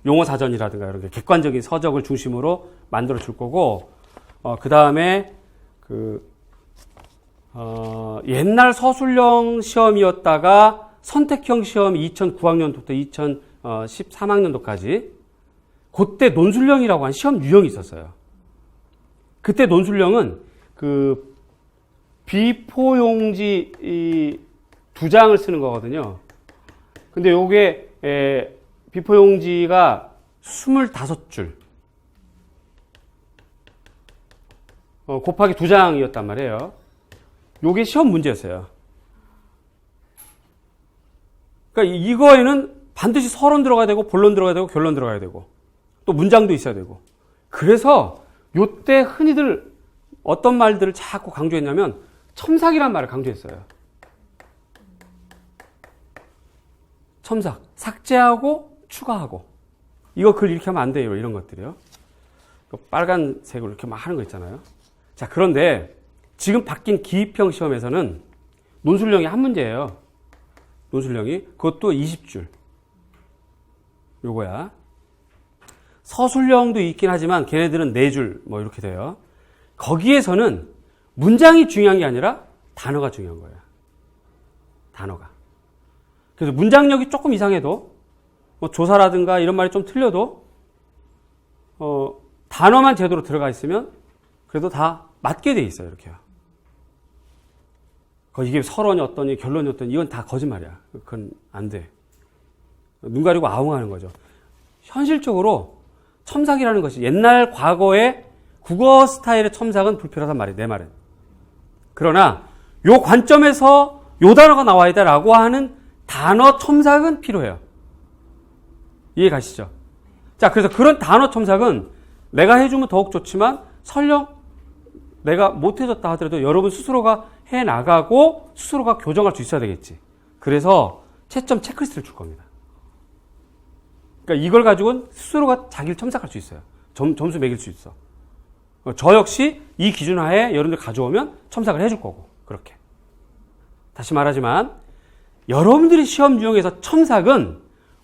용어 사전이라든가 이런 게 객관적인 서적을 중심으로 만들어 줄 거고, 그 다음에 옛날 서술형 시험이었다가 선택형 시험이 2009학년도부터 2013학년도까지 그때 논술형이라고 한 시험 유형이 있었어요. 그때 논술형은 그 비포용지 2장을 쓰는 거거든요. 근데 요게 비포용지가 25줄 곱하기 2장이었단 말이에요. 요게 시험 문제였어요. 그러니까 이거에는 반드시 서론 들어가야 되고 본론 들어가야 되고 결론 들어가야 되고 또 문장도 있어야 되고. 그래서 요때 흔히들 어떤 말들을 자꾸 강조했냐면 첨삭이란 말을 강조했어요. 첨삭. 삭제하고 추가하고. 이거 글 이렇게 하면 안 돼요. 이런 것들이요. 빨간색으로 이렇게 막 하는 거 있잖아요. 자, 그런데 지금 바뀐 기입형 시험에서는 논술형이 한 문제예요. 논술형이. 그것도 20줄. 요거야. 서술형도 있긴 하지만 걔네들은 4줄 뭐 이렇게 돼요. 거기에서는 문장이 중요한 게 아니라 단어가 중요한 거예요. 단어가. 그래서 문장력이 조금 이상해도 뭐 조사라든가 이런 말이 좀 틀려도 단어만 제대로 들어가 있으면 그래도 다 맞게 돼 있어요. 이렇게요. 이게 서론이 어떠니 결론이 어떠니 이건 다 거짓말이야. 그건 안 돼. 눈 가리고 아웅하는 거죠. 현실적으로 첨삭이라는 것이 옛날 과거의 국어 스타일의 첨삭은 불필요하단 말이에요. 내 말은. 그러나 요 관점에서 요 단어가 나와야 돼라고 하는 단어 첨삭은 필요해요. 이해 가시죠? 자, 그래서 그런 단어 첨삭은 내가 해주면 더욱 좋지만 설령 내가 못해줬다 하더라도 여러분 스스로가 해나가고 스스로가 교정할 수 있어야 되겠지. 그래서 채점 체크리스트를 줄 겁니다. 그러니까 이걸 가지고는 스스로가 자기를 첨삭할 수 있어요. 점수 매길 수 있어. 저 역시 이 기준 하에 여러분들 가져오면 첨삭을 해줄 거고. 그렇게. 다시 말하지만 여러분들이 시험 유형에서 첨삭은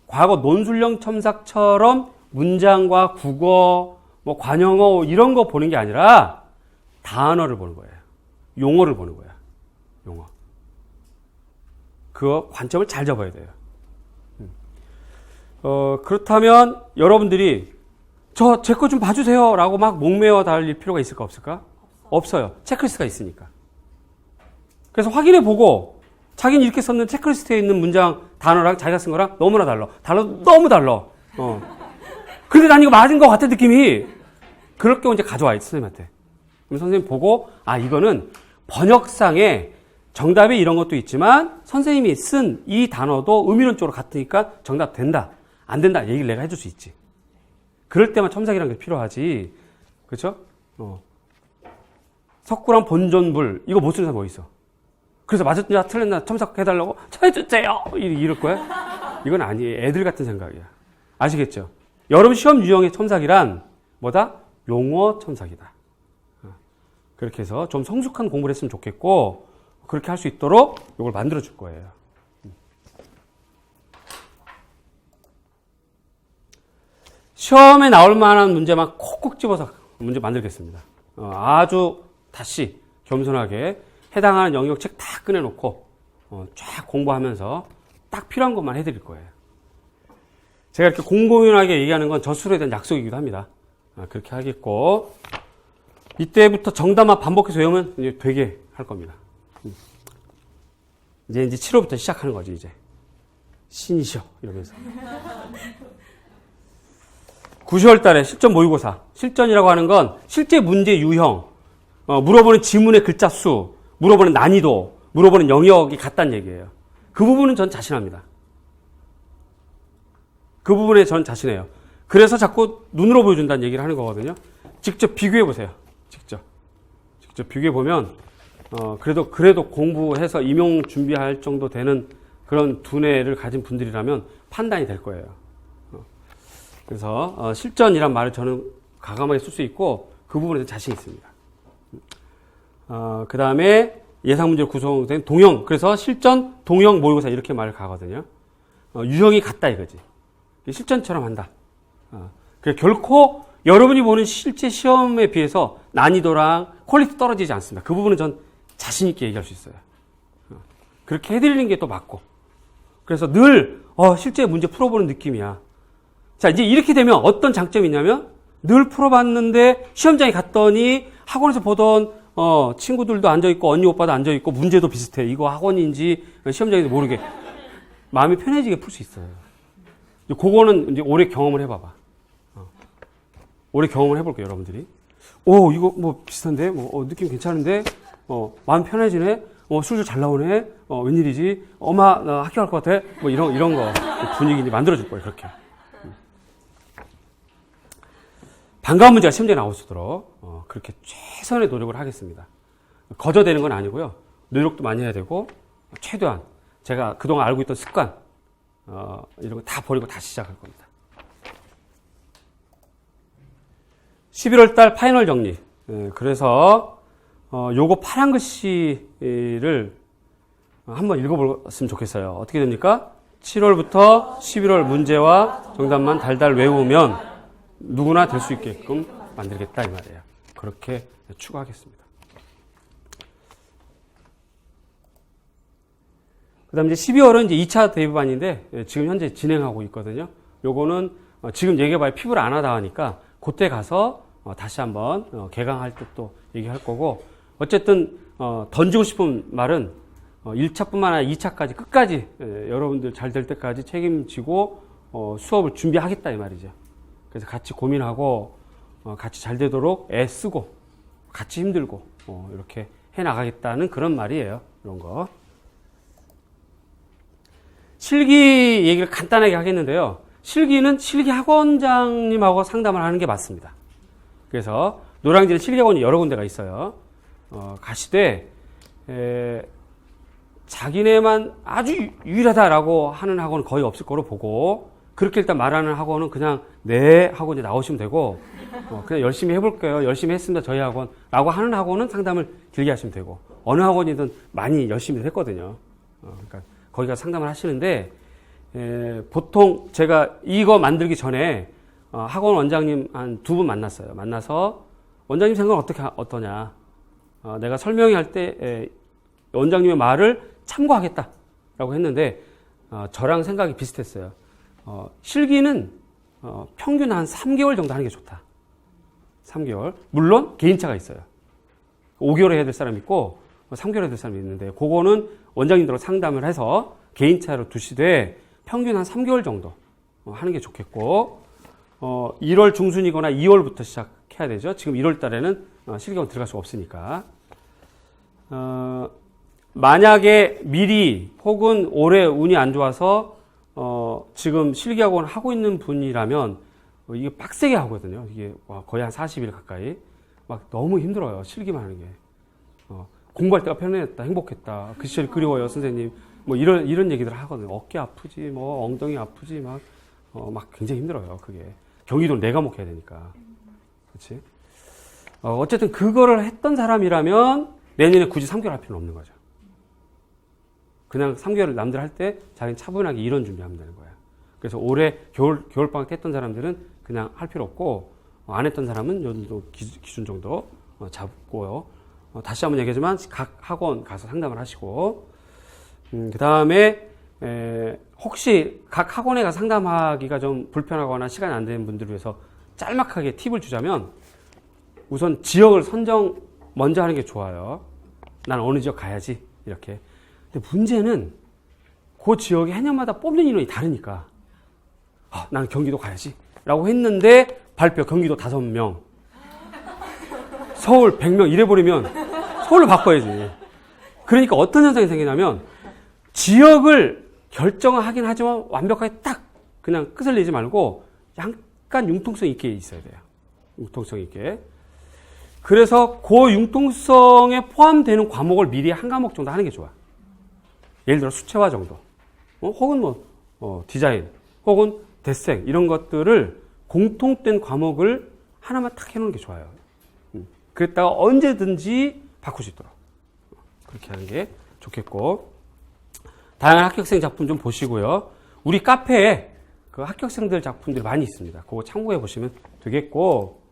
과거 논술형 첨삭처럼 문장과 국어, 뭐 관용어 이런 거 보는 게 아니라 단어를 보는 거예요. 용어를 보는 거야. 용어. 그 관점을 잘 잡아야 돼요. 그렇다면 여러분들이 제 거 좀 봐주세요 라고 막 목매어 달릴 필요가 있을까 없을까? 없어요. 체크리스트가 있으니까. 그래서 확인해 보고 자기는 이렇게 썼는 체크리스트에 있는 문장 단어랑 자기가 쓴 거랑 너무나 달라. 너무 달라. 근데 난 이거 맞은 것 같은 느낌이. 그럴 경우 이제 가져와요. 선생님한테. 그럼 선생님 보고 이거는 번역상에 정답이 이런 것도 있지만 선생님이 쓴 이 단어도 의미론적으로 같으니까 정답 된다. 안 된다. 얘기를 내가 해줄 수 있지. 그럴 때만 첨삭이라는 게 필요하지. 그렇죠? 석굴암 본전불 이거 못 쓰는 사람 뭐 있어? 그래서 맞았냐 틀렸나 첨삭해달라고 해주세요 이럴 거야? 이건 아니에요. 애들 같은 생각이야. 아시겠죠? 여러분 시험 유형의 첨삭이란 뭐다? 용어 첨삭이다. 그렇게 해서 좀 성숙한 공부를 했으면 좋겠고 그렇게 할 수 있도록 이걸 만들어 줄 거예요. 시험에 나올 만한 문제만 콕콕 집어서 문제 만들겠습니다. 아주 다시 겸손하게 해당하는 영역책 다 꺼내놓고 쫙 공부하면서 딱 필요한 것만 해드릴 거예요. 제가 이렇게 공공연하게 얘기하는 건 저술에 대한 약속이기도 합니다. 그렇게 하겠고 이때부터 정답만 반복해서 외우면 이제 되게 할 겁니다. 이제 7월부터 시작하는 거지 이제 신이셔 이러면서 9월 달에 실전 모의고사 실전이라고 하는 건 실제 문제 유형 물어보는 지문의 글자 수 물어보는 난이도 물어보는 영역이 같다는 얘기예요. 그 부분은 전 자신합니다. 그 부분에 전 자신해요. 그래서 자꾸 눈으로 보여준다는 얘기를 하는 거거든요. 직접 비교해 보세요. 직접 비교해 보면 그래도 공부해서 임용 준비할 정도 되는 그런 두뇌를 가진 분들이라면 판단이 될 거예요. 그래서 실전이란 말을 저는 과감하게 쓸 수 있고 그 부분에서 자신 있습니다. 그 다음에 예상 문제로 구성된 동형, 그래서 실전, 동형, 모의고사 이렇게 말을 가거든요. 유형이 같다 이거지. 실전처럼 한다. 결코 여러분이 보는 실제 시험에 비해서 난이도랑 퀄리티 떨어지지 않습니다. 그 부분은 전 자신 있게 얘기할 수 있어요. 그렇게 해드리는 게 또 맞고. 그래서 늘 실제 문제 풀어보는 느낌이야. 자, 이제 이렇게 되면 어떤 장점이 있냐면 늘 풀어봤는데 시험장에 갔더니 학원에서 보던 친구들도 앉아있고 언니 오빠도 앉아있고 문제도 비슷해. 이거 학원인지 시험장인지 모르게 마음이 편해지게 풀 수 있어요. 그거는 이제 오래 경험을 해봐봐. 오래 경험을 해볼게요, 여러분들이. 이거 뭐 비슷한데? 느낌 괜찮은데? 마음 편해지네? 술도 잘 나오네? 웬일이지? 엄마, 나 학교 갈 것 같아? 뭐 이런 거 분위기 이제 만들어줄 거예요, 그렇게. 반가운 문제가 시험장에 나올 수 있도록 그렇게 최선의 노력을 하겠습니다. 거저되는 건 아니고요. 노력도 많이 해야 되고 최대한 제가 그동안 알고 있던 습관 이런 거 다 버리고 다시 시작할 겁니다. 11월 달 파이널 정리. 그래서 요거 파란 글씨를 한번 읽어봤으면 좋겠어요. 어떻게 됩니까? 7월부터 11월 문제와 정답만 달달 외우면 누구나 될 수 있게끔 만들겠다 이 말이에요. 그렇게 추구하겠습니다. 그 다음 이제 12월은 이제 2차 대비반인데 지금 현재 진행하고 있거든요. 요거는 지금 얘기해봐야 피부를 안 하다 하니까 그때 가서 다시 한번 개강할 때 또 얘기할 거고 어쨌든 던지고 싶은 말은 1차뿐만 아니라 2차까지 끝까지 여러분들 잘 될 때까지 책임지고 수업을 준비하겠다 이 말이죠. 그래서 같이 고민하고 같이 잘 되도록 애쓰고 같이 힘들고 이렇게 해나가겠다는 그런 말이에요. 이런 거. 실기 얘기를 간단하게 하겠는데요. 실기는 실기 학원장님하고 상담을 하는 게 맞습니다. 그래서 노량진에 실기학원이 여러 군데가 있어요. 가시되 자기네만 아주 유일하다라고 하는 학원은 거의 없을 거로 보고 그렇게 일단 말하는 학원은 그냥 네 하고 이제 나오시면 되고 그냥 열심히 해볼게요. 열심히 했습니다. 저희 학원 라고 하는 학원은 상담을 길게 하시면 되고 어느 학원이든 많이 열심히 했거든요. 그러니까 거기 가서 상담을 하시는데 보통 제가 이거 만들기 전에 학원 원장님 한 2분 만났어요. 만나서 원장님 생각은 어떠냐. 내가 설명회 할 때 원장님의 말을 참고하겠다라고 했는데 저랑 생각이 비슷했어요. 실기는 평균 한 3개월 정도 하는 게 좋다. 3개월. 물론 개인차가 있어요. 5개월에 해야 될 사람이 있고 3개월에 해야 될 사람이 있는데 그거는 원장님들하고 상담을 해서 개인차로 두시되 평균 한 3개월 정도 하는 게 좋겠고 1월 중순이거나 2월부터 시작해야 되죠. 지금 1월 달에는 실기학원 들어갈 수가 없으니까. 만약에 미리 혹은 올해 운이 안 좋아서 지금 실기학원 하고 있는 분이라면 이게 빡세게 하거든요. 이게 거의 한 40일 가까이 막 너무 힘들어요. 실기만 하는 게. 공부할 때가 편했다, 행복했다, 그 시절이 그리워요, 선생님. 뭐 이런 얘기들을 하거든요. 어깨 아프지, 뭐 엉덩이 아프지, 막 굉장히 힘들어요, 그게. 경기도를 네 과목 해야 되니까. 그렇지? 어쨌든 그거를 했던 사람이라면 내년에 굳이 3개월 할 필요는 없는 거죠. 그냥 3개월 남들 할 때 자기는 차분하게 이론 준비하면 되는 거야. 그래서 올해 겨울방학 때 했던 사람들은 그냥 할 필요 없고, 안 했던 사람은 요 정도 기준 정도 잡고요. 다시 한번 얘기하지만 각 학원 가서 상담을 하시고, 그 다음에 혹시 각 학원에 가서 상담하기가 좀 불편하거나 시간이 안 되는 분들을 위해서 짤막하게 팁을 주자면, 우선 지역을 선정 먼저 하는 게 좋아요. 난 어느 지역 가야지, 이렇게. 근데 문제는 그 지역에 해년마다 뽑는 인원이 다르니까, 나는 경기도 가야지 라고 했는데 발표 경기도 5명, 서울 100명 이래버리면 서울로 바꿔야지. 그러니까 어떤 현상이 생기냐면 지역을 결정하긴 하지만 완벽하게 딱 그냥 끝을 내지 말고 약간 융통성 있게 있어야 돼요. 융통성 있게. 그래서 그 융통성에 포함되는 과목을 미리 한 과목 정도 하는 게 좋아. 예를 들어 수채화 정도, 혹은 디자인, 혹은 데생 이런 것들을 공통된 과목을 하나만 탁 해놓는 게 좋아요. 그랬다가 언제든지 바꿀 수 있도록 그렇게 하는 게 좋겠고, 다양한 합격생 작품 좀 보시고요. 우리 카페에 그 합격생들 작품들이 많이 있습니다. 그거 참고해 보시면 되겠고,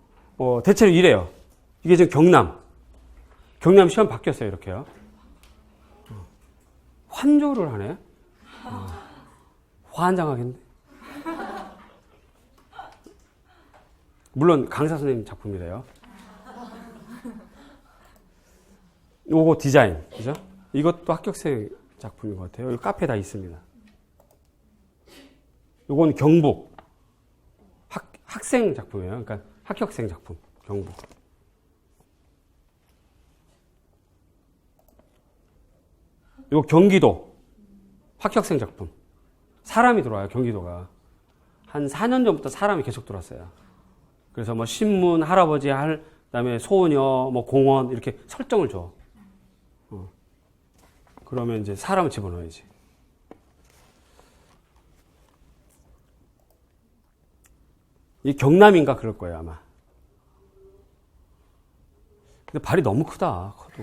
대체로 이래요. 이게 지금 경남 시험 바뀌었어요. 이렇게요. 환조를 하네. 환장하겠네. 물론 강사 선생님 작품이래요. 요거 디자인, 그죠? 이것도 합격생 작품인 것 같아요. 이 카페에 다 있습니다. 요건 경북 학생 작품이에요. 그러니까 합격생 작품, 경북. 요 경기도 합격생 작품. 사람이 들어와요, 경기도가. 한 4년 전부터 사람이 계속 들어왔어요. 그래서 뭐 신문, 할아버지, 그다음에 소녀, 뭐 공원 이렇게 설정을 줘. 그러면 이제 사람을 집어넣어야지. 이 경남인가 그럴 거예요, 아마. 근데 발이 너무 크다, 커도.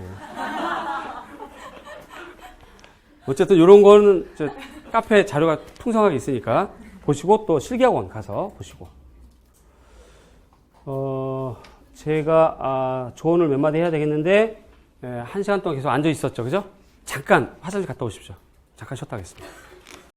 어쨌든 이런 거는 카페 자료가 풍성하게 있으니까 보시고, 또 실기학원 가서 보시고. 제가 조언을 몇 마디 해야 되겠는데 1시간 동안 계속 앉아 있었죠, 그죠? 잠깐 화장실 갔다 오십시오. 잠깐 쉬었다 하겠습니다.